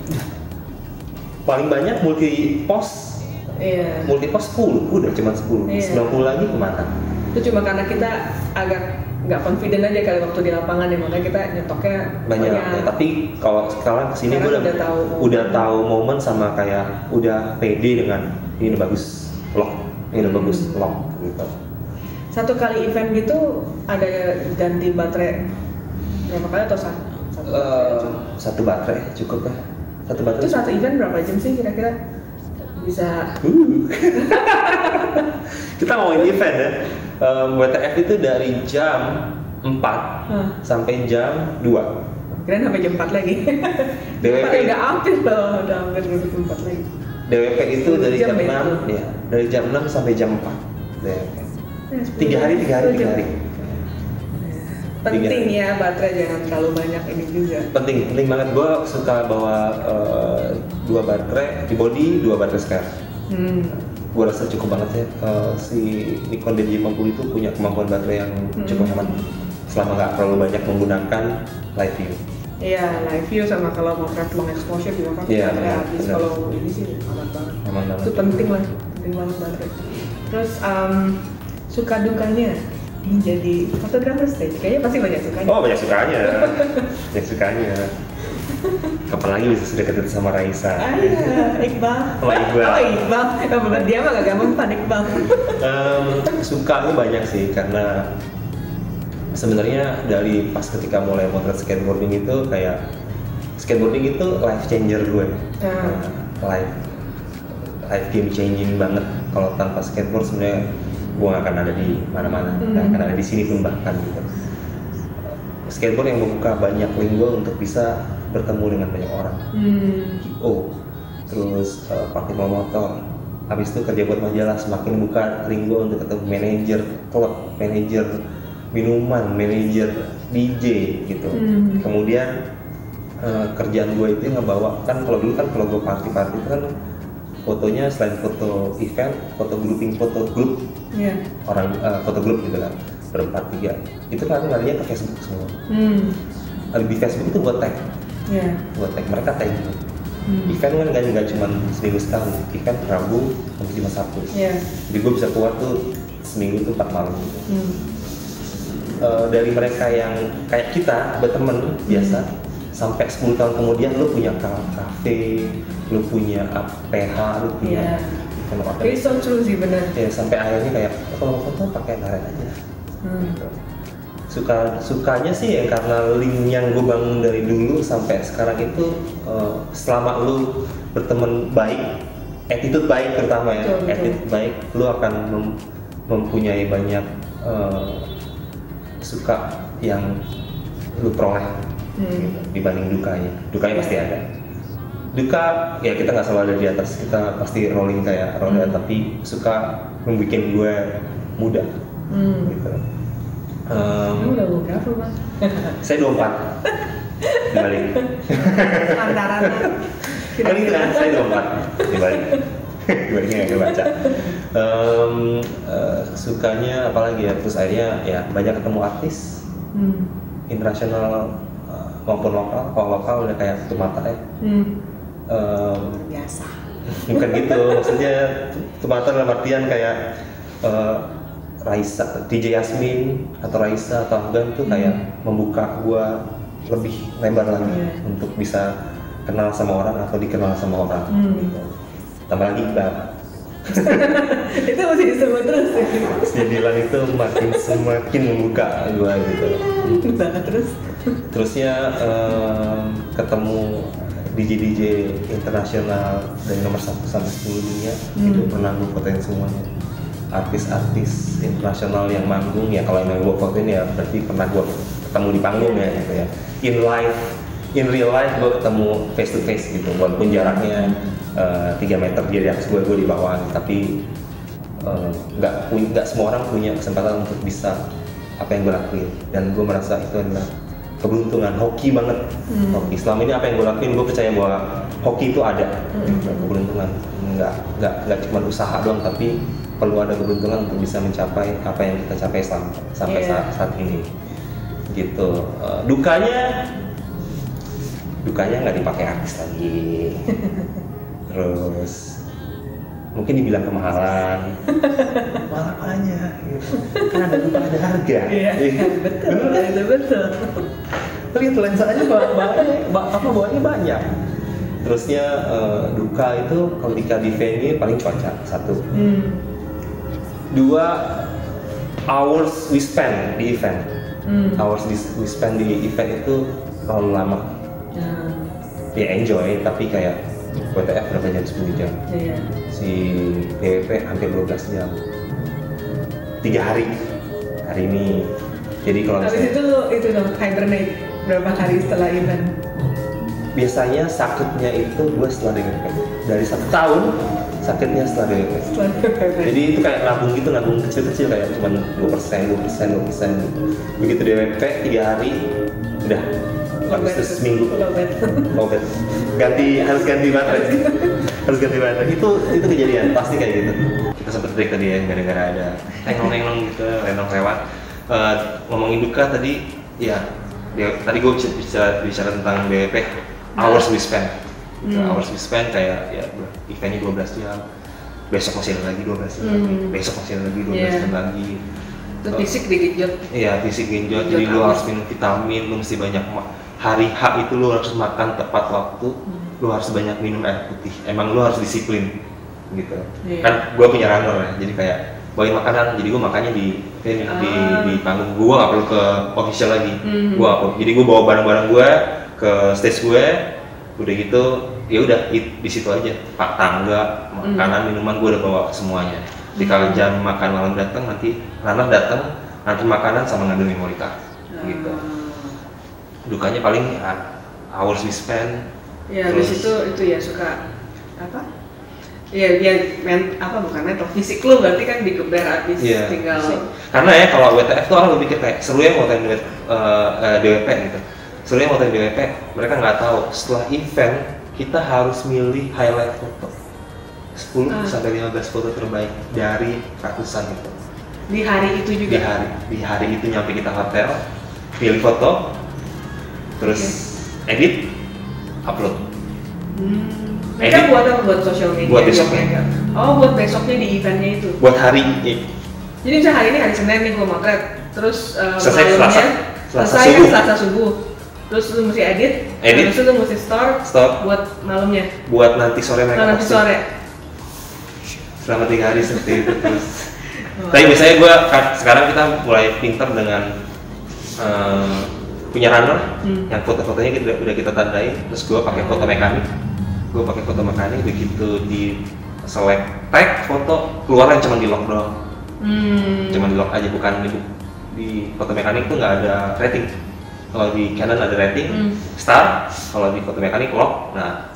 Paling banyak multi post 10, udah cuma 10, 90 lagi kemana? Itu cuma karena kita agak nggak confident aja kali waktu di lapangan ya, makanya kita nyetoknya banyak. Ya, tapi kalau sekarang kesini gue Sekarang udah tahu momen sama kayak udah pede dengan ini udah bagus lock, ini udah bagus lock gitu. Satu kali event gitu ada ganti baterai berapa kali atau Satu baterai cukup lah. Satu baterai. Itu satu event berapa jam sih kira-kira bisa? Kita ngomongin event ya. WTF itu dari jam 4 sampai jam 2. Kirain sampai jam 4 lagi. DWP udah hampir loh, udah hampir jam 4 lagi. DWP itu dari jam 6 itu. ya, dari jam 6 sampai jam 4. DWP. 3 hari. Penting ya baterai jangan terlalu banyak ini juga. Penting banget. Gue suka bawa 2 baterai di body, 2 baterai spare. Gue rasa cukup banget ya. Si Nikon D50 itu punya kemampuan baterai yang cukup hemat selama nggak terlalu banyak menggunakan live view. Iya, live view sama kalau mau craft long exposure juga kan baterai habis. Kalau ini sih aman banget. Itu penting banget baterai. Terus suka dukanya menjadi fotografer stage, kayaknya pasti banyak sukanya. Oh, banyak sukanya. Kapan lagi bisa sudah ketemu sama Raisa? Iqbal. Sama Iqbal. Oh, Iqbal. Ya benar, dia mah gak gampang pan Iqbal. Sukanya banyak sih, karena sebenarnya dari pas ketika mulai motret skateboarding itu kayak skateboarding itu life changer gue. Life game changing banget. Kalau tanpa skateboard sebenarnya gue gak akan ada di mana-mana, gak akan ada di sini pun bahkan gitu. Skateboard yang membuka banyak link gue untuk bisa bertemu dengan banyak orang. Terus pakai motor. Habis itu kerja buat majalah, semakin buka link gue untuk ketemu manajer klub, manajer minuman, manajer DJ gitu. Kemudian kerjaan gue itu ngebawa kan kalau dulu kan kalau gue party itu kan fotonya selain foto event, foto grouping, foto grup orang, foto grup gitu kan berempat tiga itu kan larinya ke Facebook semua. Di Facebook itu buat tag, mereka tag gitu. Event kan nggak cuma seminggu sekali, event Rabu sampai Jumat Sabtu. Jadi gue bisa keluar tuh seminggu tuh 4 malam gitu. Dari mereka yang kayak kita berteman biasa sampai 10 tahun kemudian lu punya kafe, lu punya PH, lu punya It's so true sih benar. Ya sampai akhirnya kayak kalau mau foto pakai karet aja. Sukanya sih ya karena link yang gue bangun dari dulu sampai sekarang itu selama lu berteman baik, attitude baik terutama ya, attitude baik, lu akan mempunyai banyak suka yang lu peroleh gitu, dibanding dukanya pasti ada. Duka ya kita nggak selalu ada di atas, kita pasti rolling kayak roda, tapi suka membuat gue muda gitu. Kamu udah berapa Bang? Saya 24 dibalik. Antarannya Kan itu kan saya 24 dibaliknya nggak kebaca. Sukanya apalagi ya, terus akhirnya ya banyak ketemu artis internasional maupun lokal. Kalau lokal udah kayak tutup mata ya. Biasa. Bukan gitu, maksudnya tutup mata dalam artian kayak Raisa, DJ Yasmin atau Raisa atau Afgan tuh kayak membuka gua lebih lebar lagi untuk bisa kenal sama orang atau dikenal sama orang. Gitu. Tambah lagi Iqbal. Itu masih disebut terus ya? Jadi Dilan itu semakin membuka gua gitu. Terusnya ketemu DJ internasional dari nomor 1 sampai 10 dunia itu pernah gue fotoin semuanya. Artis-artis internasional yang manggung ya kalau yang gue fotoin ya berarti pernah gue ketemu di panggung ya gitu ya. In real life gue ketemu face to face gitu, walaupun jaraknya 3 meter dia di atas gue di bawah, tapi nggak semua orang punya kesempatan untuk bisa apa yang gue lakuin, dan gue merasa itu adalah keberuntungan, hoki banget. Hoki selama ini apa yang gue lakuin, gue percaya bahwa hoki itu ada. Keberuntungan nggak cuma usaha doang, tapi perlu ada keberuntungan untuk bisa mencapai apa yang kita capai sampai saat ini gitu. Dukanya nggak dipakai artis lagi. Terus mungkin dibilang kemahalan. Mahal apanya? Gitu. Kan ada lupa ada harga. Iya, betul, itu betul. Tapi lensa aja bawanya banyak. Terusnya duka itu ketika di venue paling cuaca satu. Dua, hours we spend di event. Hours we spend di event itu terlalu lama. Ya enjoy, tapi kayak WTF berapa jam, 10 jam. Iya. Si DWP hampir 12 jam. 3 hari ini. Jadi kalau Habis itu dong hibernate berapa hari setelah event? biasanya sakitnya itu gue setelah DWP. Dari 1 tahun sakitnya setelah DWP. Jadi itu kayak nabung kecil-kecil kayak cuma 2%. Begitu DWP 3 hari udah habis itu seminggu lowbat. Harus ganti baterai. Itu kejadian pasti kayak gitu. Kita sempat break tadi ya gara-gara ada nenglong gitu renong lewat. Ngomongin duka tadi ya tadi gue bicara tentang DWP hours we spend. Hours we spend kayak ya eventnya 12 jam, besok masih ada lagi 12 jam lagi, besok masih ada lagi 12 jam lagi. Itu fisik digenjot. Iya, fisik genjot. Jadi lu harus minum vitamin, lu mesti banyak hari H itu lu harus makan tepat waktu, lu harus banyak minum air putih. Emang lu harus disiplin gitu. Kan gua punya runner ya, jadi kayak bawain makanan, jadi gua makannya di panggung. Gua nggak perlu ke official lagi. Jadi gua bawa barang-barang gua ke stage gue, udah gitu ya udah di situ aja. Pak tangga, makanan, minuman gua udah bawa semuanya. Di kalau jam makan malam datang, nanti runner datang, nanti makanan sama ngambil memori card gitu. Dukanya paling hours we spend. Ya habis itu ya suka apa? Ya bukan mental fisik lu berarti kan digeber habis tinggal. Karena ya kalau WTF tuh orang berpikir kayak seru ya mau tanya DWP gitu. Seru ya mau tanya DWP, mereka nggak tahu setelah event kita harus milih highlight foto 10 sampai 15 foto terbaik dari ratusan itu. Di hari itu juga. Di hari itu nyampe kita hotel, pilih foto, terus edit, upload. Mereka buat apa? Buat social media? Buat besoknya. Oh, buat besoknya di eventnya itu? Buat hari ini. Jadi misalnya hari ini hari Senin nih gue motret, terus selesai Selasa subuh. Terus lu mesti edit. Terus lu mesti store buat malamnya. Buat nanti sore mereka nanti sore. Selama 3 hari seperti itu terus. Tapi biasanya sekarang kita mulai pintar dengan punya runner yang foto-fotonya udah kita tandai, terus gue pakai foto mekanik. Begitu di select tag foto keluar yang cuma di lock doang, cuma di lock aja, bukan di foto mekanik tuh nggak ada rating. Kalau di Canon ada rating star, kalau di foto mekanik lock, nah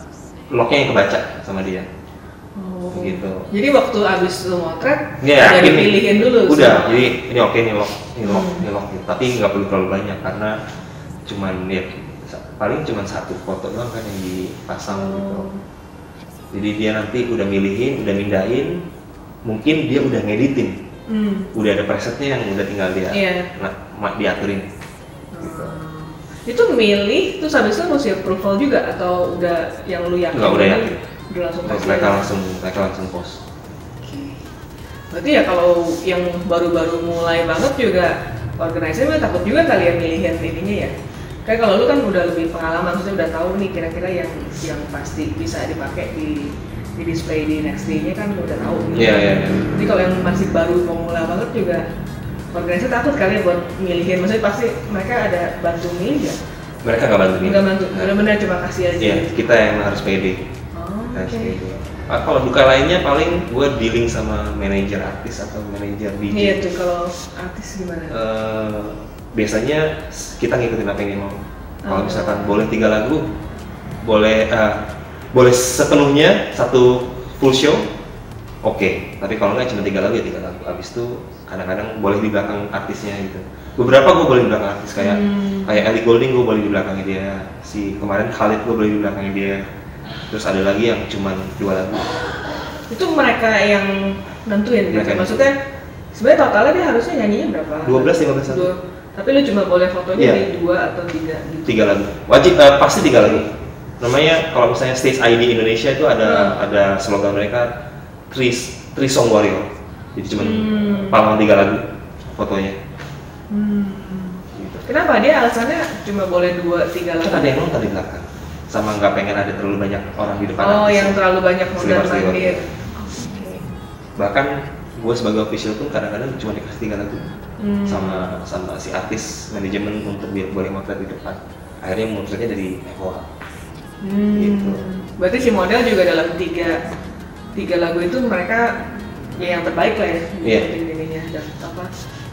locknya yang kebaca sama dia. Gitu. Jadi waktu abis lu motret, udah dipilihin dulu. Udah, jadi ini oke, ini lock. Tapi nggak perlu terlalu banyak karena paling cuma 1 foto doang kan yang dipasang gitu. Jadi dia nanti udah milihin, udah mindahin, mungkin dia udah ngeditin, udah ada presetnya yang udah tinggal dia diaturin. Gitu. Itu milih, terus habis itu mesti approval juga atau udah yang lu yakin? Enggak, udah yakin. Mereka langsung post. Berarti ya kalau yang baru-baru mulai banget juga organizer takut juga kali ya milihin ininya ya. Kayak kalau lu kan udah lebih pengalaman, maksudnya udah tahu nih kira-kira yang pasti bisa dipakai di display di next day-nya kan udah tahu. Iya. Jadi kalau yang masih baru pemula banget juga organizer takut kali ya buat milihin. Maksudnya pasti mereka ada bantu milih ya? Mereka nggak bantu milih. Nggak bantu, benar-benar cuma kasih aja. Iya, kita yang harus pede. Okay. Kalau duka lainnya paling gue dealing sama manajer artis atau manajer DJ. Iya tuh, kalau artis gimana? Biasanya kita ngikutin apa yang dia mau. Kalau misalkan boleh 3 lagu, boleh sepenuhnya 1 full show, oke. Tapi kalau nggak cuma 3 lagu ya 3 lagu. Abis itu kadang-kadang boleh di belakang artisnya gitu. Beberapa gue boleh di belakang artis kayak Ellie Goulding gue boleh di belakangnya dia. Si kemarin Khalid gue boleh di belakangnya dia. Terus ada lagi yang cuma 2 lagu. Itu mereka yang nentuin gitu. Maksudnya sebenarnya totalnya dia harusnya nyanyinya berapa? 12-15 lagu. Tapi lu cuma boleh fotonya di 2 atau 3 gitu. 3 lagu. Wajib pasti 3 lagu. Namanya kalau misalnya Stage ID Indonesia itu ada slogan mereka three song warrior. Jadi cuma palang 3 lagu fotonya. Gitu. Kenapa dia alasannya cuma boleh 2-3 lagu? Kan ada yang nonton di belakang, sama nggak pengen ada terlalu banyak orang di depan. Oh, artis. yang terlalu banyak modal Seliwar-seliwar. mandir. Bahkan gue sebagai official pun kadang-kadang cuma dikasih 3 lagu sama si artis manajemen untuk biar boleh motret di depan. Akhirnya motretnya dari FOA. Gitu. Berarti si model juga dalam tiga lagu itu mereka ya yang terbaik lah ya. Iya. Ininya dan apa?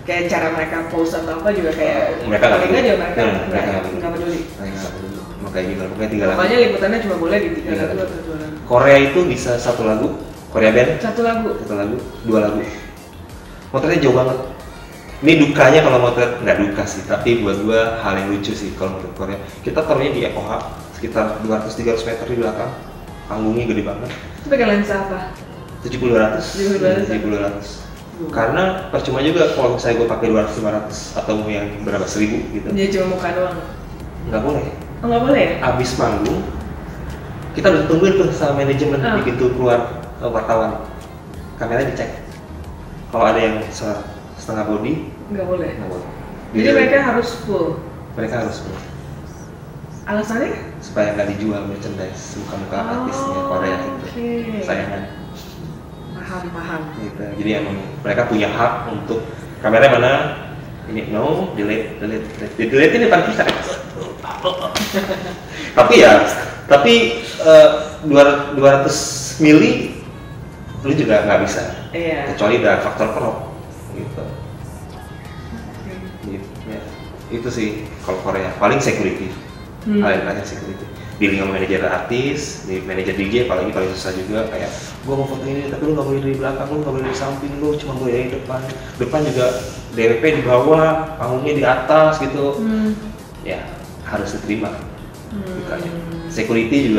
Kayak cara mereka pose atau apa juga kayak Mereka nggak paling peduli. aja mereka Mereka nggak peduli. Makanya gitu, pokoknya 3 lagu. Makanya liputannya cuma boleh di 3 Iya. lagu atau 2 lagu. Korea itu bisa 1 lagu, Korea band 1 lagu. 1 lagu, 2 lagu. Motretnya jauh banget. Ini dukanya kalau motret, nggak duka sih, tapi buat gua hal yang lucu sih kalau motret Korea. Kita taruhnya di FOH sekitar 200-300 meter di belakang, panggungnya gede banget. Itu pakai lensa apa? 70-200. 70-200. Karena percuma juga kalau misalnya gue pakai 200-500 atau yang berapa 1000 gitu. Dia cuma muka doang. Nggak boleh. Oh, nggak boleh ya? Abis manggung, kita udah tungguin tuh sama manajemen di pintu keluar wartawan. Kameranya dicek. Kalau ada yang setengah body, Nggak boleh. nggak boleh. Jadi mereka harus full. Mereka harus full. Alasannya? Supaya nggak dijual merchandise muka-muka artisnya Korea itu. Oke. Sayangnya. Paham. Gitu. Jadi emang mereka punya hak untuk kamera mana ini no delete ini depan kita. tapi 200 mili lu juga nggak bisa. Iya. Kecuali ada faktor crop gitu. Gitu, ya. Itu sih kalau Korea paling security. Paling banyak security. Dealing sama manajer artis, di manajer DJ paling susah juga kayak gua mau foto ini tapi lu nggak boleh dari belakang, lu nggak boleh dari samping, lu cuma boleh dari depan juga DWP di bawah, panggungnya di atas gitu. Ya harus diterima. Dukanya. Security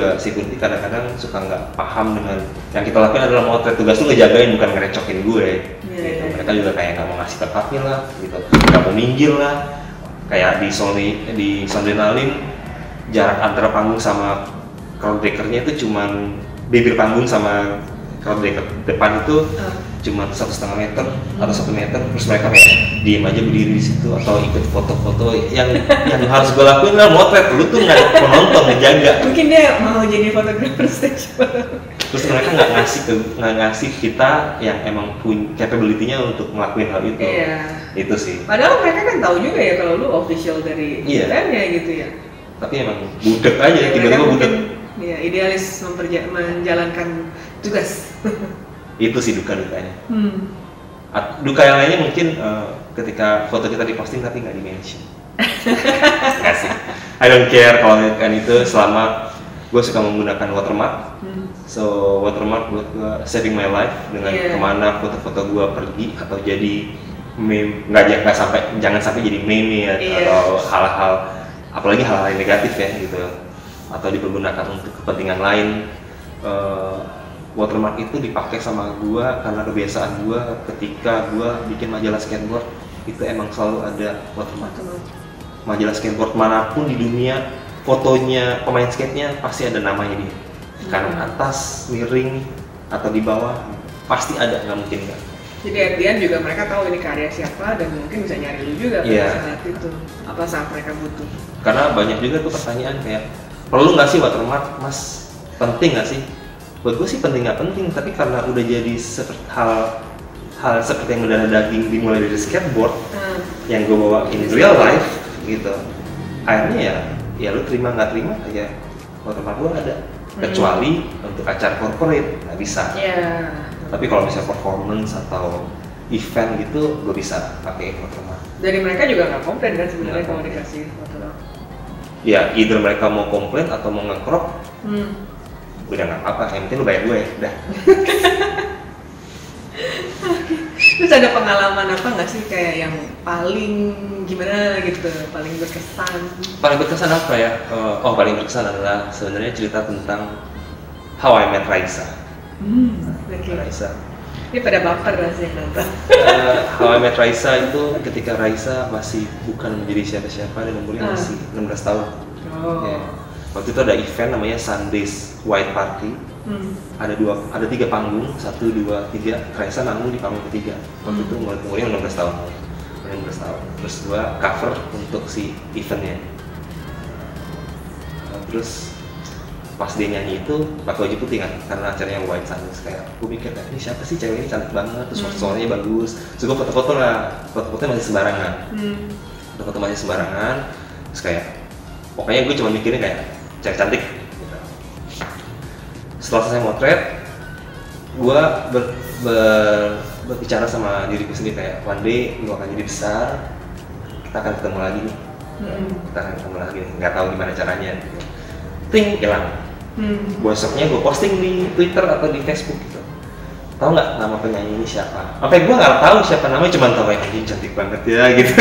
kadang-kadang suka nggak paham dengan yang kita lakukan adalah motret, tugas tuh ngejagain bukan ngerecokin gue. Gitu. Mereka juga kayak nggak mau ngasih tempatnya lah, gitu, nggak mau minggir lah. Kayak di Sondenalin jarak antara panggung sama crowd breakernya itu cuman bibir panggung sama crowd breaker depan itu cuma 1,5 meter atau 1 meter, terus mereka kayak diem aja berdiri di situ atau ikut foto-foto yang harus gue lakuin lah motret, lu tuh nggak penonton ngejaga. Mungkin dia mau jadi fotografer stage. Terus mereka nggak ngasih kita yang emang punya capability-nya untuk ngelakuin hal itu. Iya. Itu sih. Padahal mereka kan tahu juga ya kalau lu official dari Iya. eventnya gitu ya. Tapi emang budek aja, Ya, tiba-tiba mereka budek. mungkin, ya, idealis menjalankan tugas. Itu sih duka-dukanya. Duka yang lainnya mungkin ketika foto kita diposting tapi nggak di-mention. Nggak sih. I don't care kalau kan itu selama gue suka menggunakan watermark. So watermark buat gue saving my life dengan kemana foto-foto gue pergi atau jadi meme, jangan sampai jadi meme ya, atau hal-hal apalagi hal-hal yang negatif ya gitu, atau dipergunakan untuk kepentingan lain. Watermark itu dipakai sama gua karena kebiasaan gua ketika gua bikin majalah skateboard itu emang selalu ada watermark. Majalah skateboard manapun di dunia, fotonya pemain skate-nya pasti ada namanya dia. Kanan atas, miring atau di bawah pasti ada, nggak mungkin nggak. Jadi artian juga mereka tahu ini karya siapa dan mungkin bisa nyari lu juga pada saat itu apa saat mereka butuh. Karena Banyak juga tuh pertanyaan kayak perlu nggak sih watermark, Mas? Penting nggak sih? Buat gue sih penting nggak penting, tapi karena udah jadi seperti hal seperti yang mendarah daging dimulai dari skateboard yang gue bawa in real life gitu, akhirnya ya lu terima nggak terima aja watermark gue ada, kecuali untuk acara corporate nggak bisa. Tapi kalau misalnya performance atau event gitu gue bisa pakai watermark. Dari mereka juga nggak komplain kan sebenarnya kalau dikasih watermark. Ya either mereka mau komplain atau mau nge-crop, udah nggak apa-apa, yang penting lu bayar gue ya, udah. Terus ada pengalaman apa nggak sih kayak yang paling gimana gitu, paling berkesan? Paling berkesan apa ya? Paling berkesan adalah sebenarnya cerita tentang How I Met Raisa. Raisa. Ini pada baper lah sih nonton. How I Met Raisa itu ketika Raisa masih bukan menjadi siapa-siapa dan umurnya masih 16 tahun. Ya. Waktu itu ada event namanya Sundays White Party Ada 3 panggung, 1, 2, 3. Raisa manggung di panggung ketiga. Waktu itu umurnya 16 tahun. Terus gua cover untuk si eventnya. Terus pas dia nyanyi itu pakai baju putih kan, karena acaranya White Sundays. Kayak gue mikir ini siapa sih cewek ini, cantik banget, terus suaranya bagus. Terus gue foto-foto lah, foto-fotonya masih sembarangan. Foto-foto masih sembarangan. Terus kayak pokoknya gue cuma mikirin kayak cewek cantik gitu. Setelah selesai motret, gue berbicara sama diriku sendiri kayak one day gue akan jadi besar, kita akan ketemu lagi nih. Kita akan ketemu lagi nih, nggak tahu gimana caranya gitu. Ting, hilang. Besoknya gue posting di Twitter atau di Facebook gitu. Tahu nggak nama penyanyi ini siapa? Sampai gue nggak tahu siapa namanya, cuma tahu kayak anjing cantik banget ya gitu.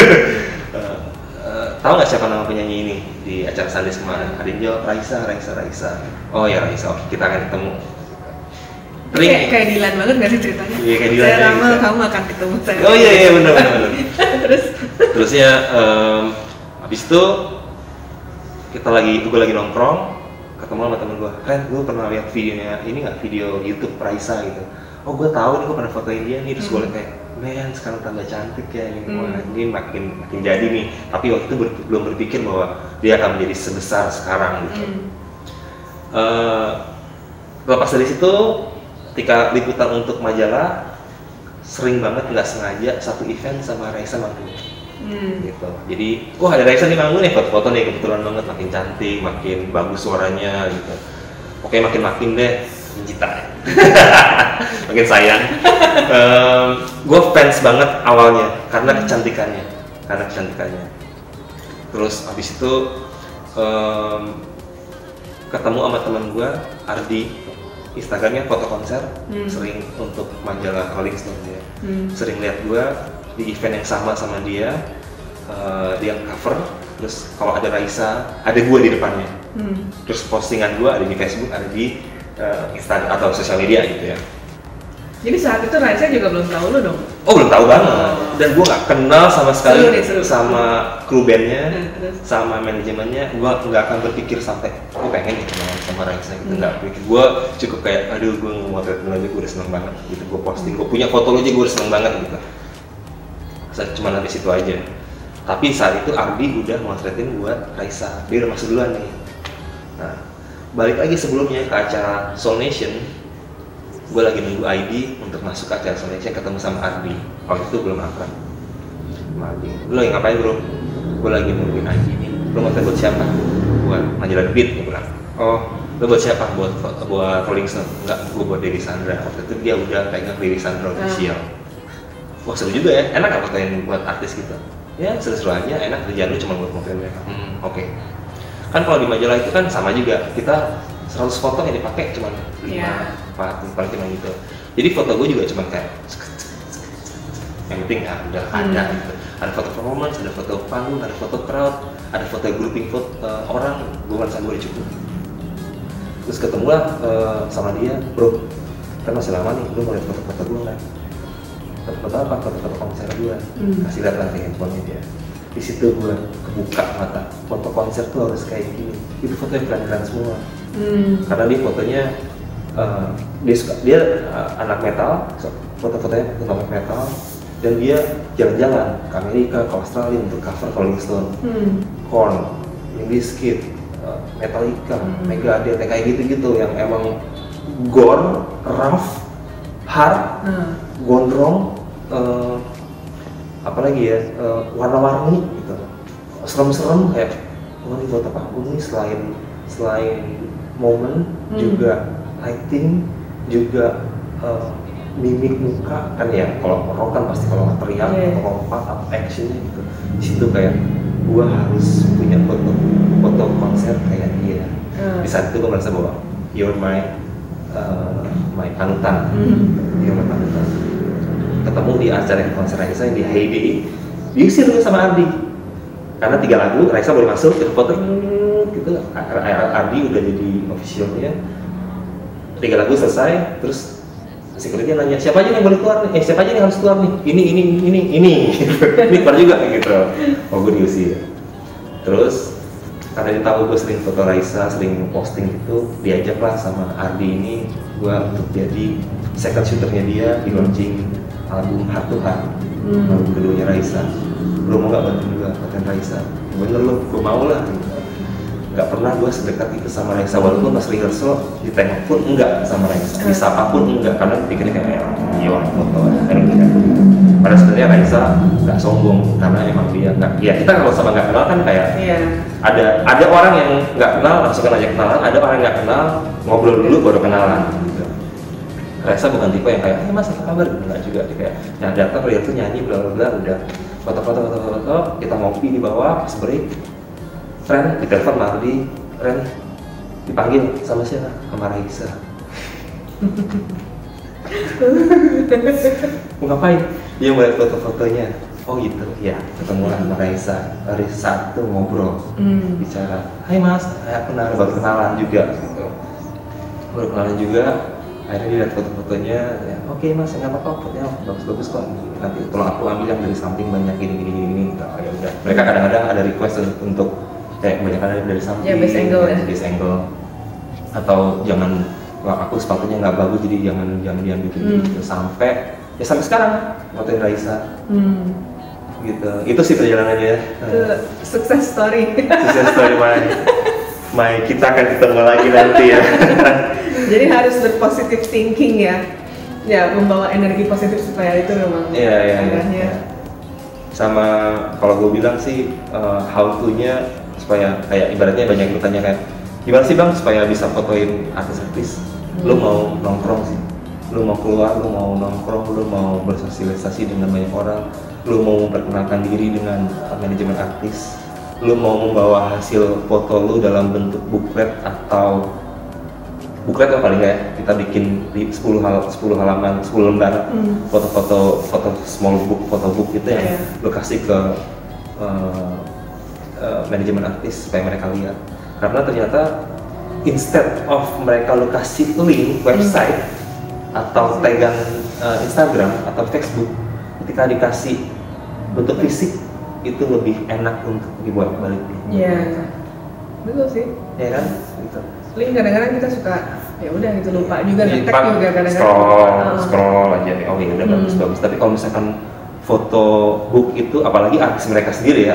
Tahu nggak siapa nama penyanyi ini di acara Sundays kemarin? Ada yang jawab Raisa. Oh ya Raisa, oke, kita akan ketemu. Kayak Dilan banget nggak sih ceritanya? Iya, kayak Dilan. Saya ramal, kamu akan ketemu saya. Oh iya benar. Terusnya habis itu gue lagi nongkrong, ketemu sama temen gue, gue pernah lihat videonya ini nggak, video YouTube Raisa gitu. Oh gue tahu nih, gue pernah fotoin dia nih. Terus gue liat kayak, men sekarang tambah cantik ya ini. Wah, ini makin jadi nih. Tapi waktu itu belum berpikir bahwa dia akan menjadi sebesar sekarang gitu. Lepas dari situ, ketika liputan untuk majalah, sering banget nggak sengaja satu event sama Raisa manggung. Gitu. Jadi, wah ada Raisa nih manggung nih, foto-foto nih, kebetulan banget, makin cantik, makin bagus suaranya gitu. Oke, makin deh mencinta. Makin sayang. Gue fans banget awalnya karena kecantikannya. Terus abis itu ketemu sama teman gue, Ardi. Instagramnya foto konser, sering untuk majalah Rolling Stone dia. Sering lihat gue di event yang sama dia, dia cover. Terus kalau ada Raisa, ada gue di depannya. Terus postingan gue ada di Facebook, ada di Instagram atau sosial media gitu ya. Jadi saat itu Raisa juga belum tahu lu dong? Oh belum tahu banget. Dan gue nggak kenal sama sekali seru. sama kru bandnya, sama manajemennya. Gue nggak akan berpikir sampai gue pengen nih kenalan sama Raisa gitu. Nggak berpikir. Gue cukup kayak, aduh gue nge-motret dulu aja, gue udah seneng banget gitu. Gue posting, gue punya foto lo aja, gue udah seneng banget gitu. Cuma sampai situ aja. Tapi saat itu Ardi udah motretin buat Raisa. Dia udah masuk duluan nih. Nah, balik lagi sebelumnya ke acara Soul Nation. Gue lagi nunggu ID untuk masuk ke acara Soul Nation, ketemu sama Ardi. Waktu itu belum akrab. Lu lagi ngapain bro? Gue lagi nungguin ID nih. Lu mau buat siapa? Buat majalah The Beat, gue bilang. Oh, lu buat siapa? Buat Rolling Stone? Enggak, gue buat Dewi Sandra. Waktu itu dia udah pegang Dewi Sandra official. Wah seru juga ya, enak gak fotoin buat artis gitu? Ya seru-seru aja, enak, kerjaan lu cuma buat fotoin mereka. Oke. Kan kalau di majalah itu kan sama juga, kita 100 foto yang dipakai cuma 5, 4, paling cuma gitu. Jadi foto gue juga cuma kayak yang penting ya udah ada gitu. Ada foto performance, ada foto panggung, ada foto crowd, ada foto grouping foto orang, gue merasa gue udah cukup. Terus ketemulah sama dia, bro, kan masih lama nih, lu mau lihat foto-foto gue nggak? Foto apa? Foto-foto konser gue. Kasih lihat lah handphonenya dia. Di situ gue kebuka mata, foto konser tuh harus kayak gini. Itu foto yang keren-keren semua. Karena dia fotonya dia anak metal, foto-fotonya tentang metal, dan dia jalan-jalan ke Amerika, ke Australia untuk cover Rolling Stone, Korn, Limp Bizkit, Metallica, Megadeth, kayak gitu-gitu yang emang gore, rough, hard, gondrong, apalagi ya, warna-warni gitu, serem-serem kayak, oh ini buat apa? Ini selain momen juga lighting, juga mimik muka kan ya. Kalau rock kan pasti kalau teriak atau lompat atau actionnya gitu. Di situ kayak gua harus punya foto konser kayak dia. Di saat itu gua merasa bahwa you're my panutan. You're my panutan. Ketemu di acara konser Raisa yang di Heyday, diusir sama Ardi. Karena 3 lagu Raisa boleh masuk ke foto gitu. Ardi udah jadi officialnya. 3 lagu selesai, terus security nanya, siapa aja yang boleh keluar nih? Siapa aja yang harus keluar nih? Ini. Ini keluar juga gitu. Oh gue diusir. Terus karena dia tahu gue sering foto Raisa, sering posting gitu, diajak lah sama Ardi ini gue untuk jadi second shooternya dia di launching album Heart to Heart, album keduanya Raisa. Lu mau nggak bantuin gue fotoin Raisa? Bener lu, gue mau lah. Nggak pernah gue sedekat itu sama Raisa, walaupun pas rehearsal ditengok pun enggak sama Raisa, disapa pun enggak, karena pikirnya kayak iya foto pada sebenarnya Raisa nggak sombong karena emang dia nggak, ya kita kalau sama nggak kenal kan kayak ada orang yang nggak kenal langsung aja kenalan, ada orang yang nggak kenal ngobrol dulu baru kenalan gitu. Raisa bukan tipe yang kayak mas apa kabar, nggak juga, dia kayak nah datang rehearsal nyanyi bla bla bla udah foto kita ngopi di bawah pas break. Ren, ditelepon Mardi, Ren dipanggil sama siapa? Sama Raisa. Mau ngapain? Dia melihat foto-fotonya. Oh gitu, ya ketemu sama Raisa. Hari Sabtu ngobrol, bicara. Hai mas, aku baru kenalan juga. Gitu. Baru kenalan juga. Akhirnya dia lihat foto-fotonya. Ya, oke mas, nggak apa-apa, fotonya bagus-bagus kok. Nanti tolong aku ambil yang dari samping banyak gini. Gitu. Ya udah. Mereka kadang-kadang ada request untuk kayak kebanyakan dari samping, base angle ya. Base angle, atau jangan, wah aku sepatunya nggak bagus jadi jangan diambil gitu. Sampai sekarang fotoin Raisa, gitu. Itu sih perjalanannya. Sukses story. Sukses story my kita akan ketemu lagi nanti ya. Jadi harus berpositif thinking ya, membawa energi positif supaya itu memang Iya. Sama kalau gue bilang sih how to-nya supaya kayak ibaratnya banyak yang bertanya kayak gimana sih bang supaya bisa fotoin artis-artis. Lu mau nongkrong sih, lu mau keluar, lu mau nongkrong, lu mau bersosialisasi dengan banyak orang, lu mau memperkenalkan diri dengan manajemen artis, lu mau membawa hasil foto lu dalam bentuk buklet atau buklet paling nggak ya, kita bikin di 10 halaman 10 lembar foto small book, foto book gitu yang lu kasih ke manajemen artis supaya mereka lihat. Karena ternyata instead of mereka lu kasih link website atau tagan Instagram atau Facebook, ketika dikasih bentuk fisik itu lebih enak untuk dibuat balik. Iya, betul sih. Ya kan, gitu. Link kadang-kadang kita suka ya udah gitu lupa juga ngetek juga kadang-kadang. Scroll aja, oh ya udah bagus. Tapi kalau misalkan foto book itu, apalagi artis mereka sendiri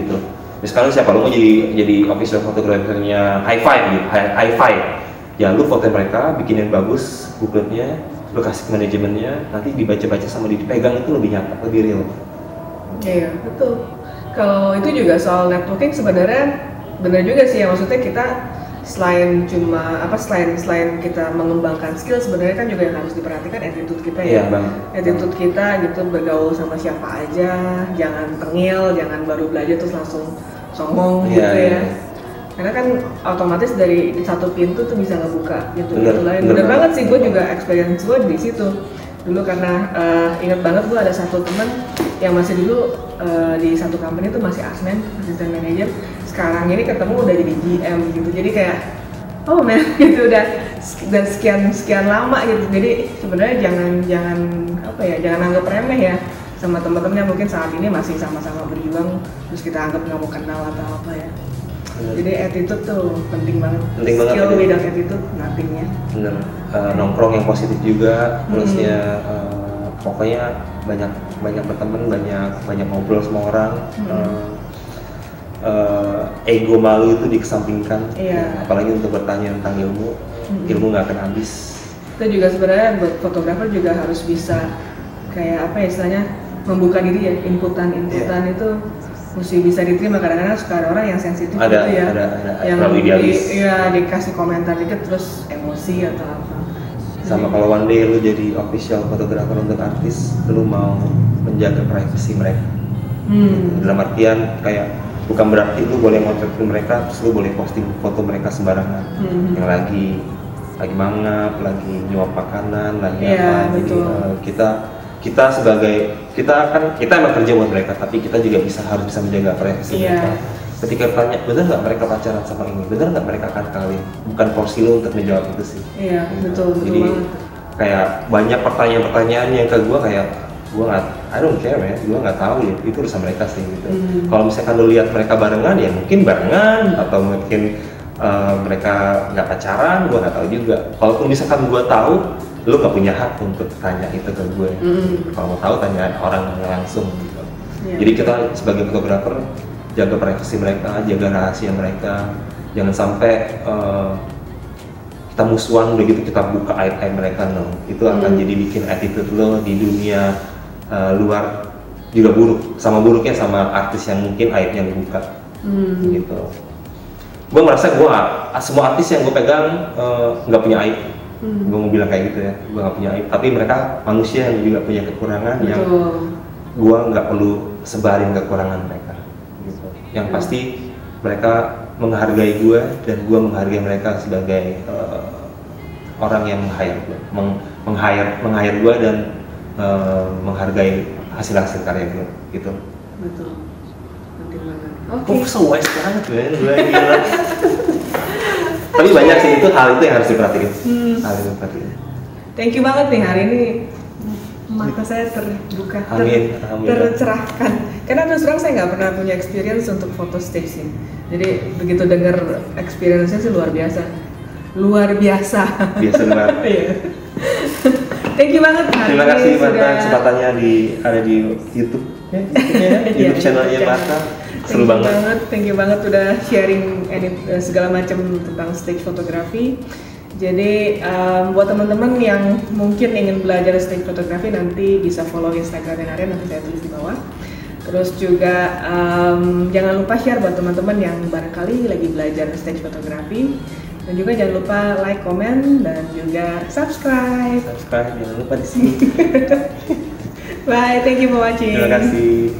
gitu. Misalkan siapa lu mau jadi official fotografernya Hi-Fi gitu, Hi-Fi. Ya lu fotoin mereka, bikinin bagus bukletnya, lu kasih ke manajemennya, nanti dibaca-baca sama dipegang itu lebih nyata, lebih real. Iya, betul. Kalau itu juga soal networking sebenarnya benar juga sih ya, maksudnya kita selain kita mengembangkan skill, sebenarnya kan juga yang harus diperhatikan attitude kita ya. Attitude kita gitu, bergaul sama siapa aja, jangan tengil, jangan baru belajar terus langsung sombong gitu ya. Karena kan otomatis dari satu pintu tuh bisa ngebuka gitu lain. Bener banget sih, gue juga experience gue di situ dulu karena ingat banget gue ada satu teman yang masih dulu di satu company tuh masih asmen, assistant manager. Sekarang ini ketemu udah jadi GM gitu. Jadi kayak oh man gitu udah dan sekian lama gitu. Jadi sebenarnya jangan anggap remeh ya sama teman-teman yang mungkin saat ini masih sama-sama berjuang terus kita anggap nggak mau kenal atau apa ya. Jadi attitude tuh penting banget. Skill without attitude nothing-nya. Bener. Nongkrong yang positif juga, terusnya pokoknya banyak berteman, banyak ngobrol sama orang. Ego malu itu dikesampingkan. Apalagi untuk bertanya tentang ilmu nggak akan habis. Itu juga sebenarnya buat fotografer juga harus bisa kayak apa ya istilahnya membuka diri ya, inputan itu mesti bisa diterima. Kadang-kadang suka ada orang yang sensitif gitu ya, yang dikasih komentar dikit terus emosi atau apa. Sama kalau one day lu jadi official fotografer untuk artis, lu mau menjaga privasi mereka. Dalam artian kayak bukan berarti lu boleh motret mereka, terus lu boleh posting foto mereka sembarangan. Yang lagi mangap, lagi nyuap makanan, lagi apa. Jadi kita emang kerja buat mereka, tapi kita juga harus bisa menjaga privasi mereka. Ketika tanya, bener nggak mereka pacaran sama ini? Bener nggak mereka akan kawin? Bukan porsi lo untuk menjawab itu sih. Iya, betul. Jadi kayak banyak pertanyaan-pertanyaan yang ke gue kayak gue nggak I don't care man, gue nggak tahu ya, itu urusan mereka sih gitu. Kalau misalkan lu lihat mereka barengan ya mungkin barengan atau mungkin mereka nggak pacaran, gue nggak tahu juga. Kalaupun misalkan gue tahu, lu nggak punya hak untuk tanya itu ke gue. Kalau mau tahu tanya orang langsung gitu. Jadi kita sebagai fotografer jaga privasi mereka, jaga rahasia mereka, jangan sampai kita musuhan udah gitu kita buka aib-aib mereka, no. Itu akan jadi bikin attitude lo di dunia luar juga buruk, sama buruknya sama artis yang mungkin aibnya lo buka gitu. Gue merasa semua artis yang gue pegang nggak punya aib. Gue mau bilang kayak gitu ya, gue nggak punya aib, tapi mereka manusia yang juga punya kekurangan. Yang gue nggak perlu sebarin kekurangan mereka gitu. Yang pasti mereka menghargai gue dan gue menghargai mereka sebagai orang yang meng-hire gue dan menghargai hasil karya gue gitu. Betul. Penting banget. Oke. So wise banget gue gila. Tapi banyak sih hal itu yang harus diperhatikan. Hal itu diperhatikan. Thank you banget nih, hari ini mata saya terbuka, tercerahkan. Karena terus terang saya nggak pernah punya experience untuk foto stage sih. Jadi begitu dengar experience-nya sih luar biasa. Biasa banget. Iya. Thank you banget. Terima kasih Marta, kesempatannya ada di YouTube ya, YouTube channelnya Marta. Seru banget. Thank you banget udah sharing segala macam tentang stage fotografi. Jadi buat teman-teman yang mungkin ingin belajar stage fotografi nanti bisa follow Instagramnya Arya, nanti saya tulis di bawah. Terus juga jangan lupa share buat teman-teman yang barangkali lagi belajar stage fotografi. Dan juga jangan lupa like, comment, dan juga subscribe. Jangan lupa di sini. Bye, thank you for watching. Terima kasih.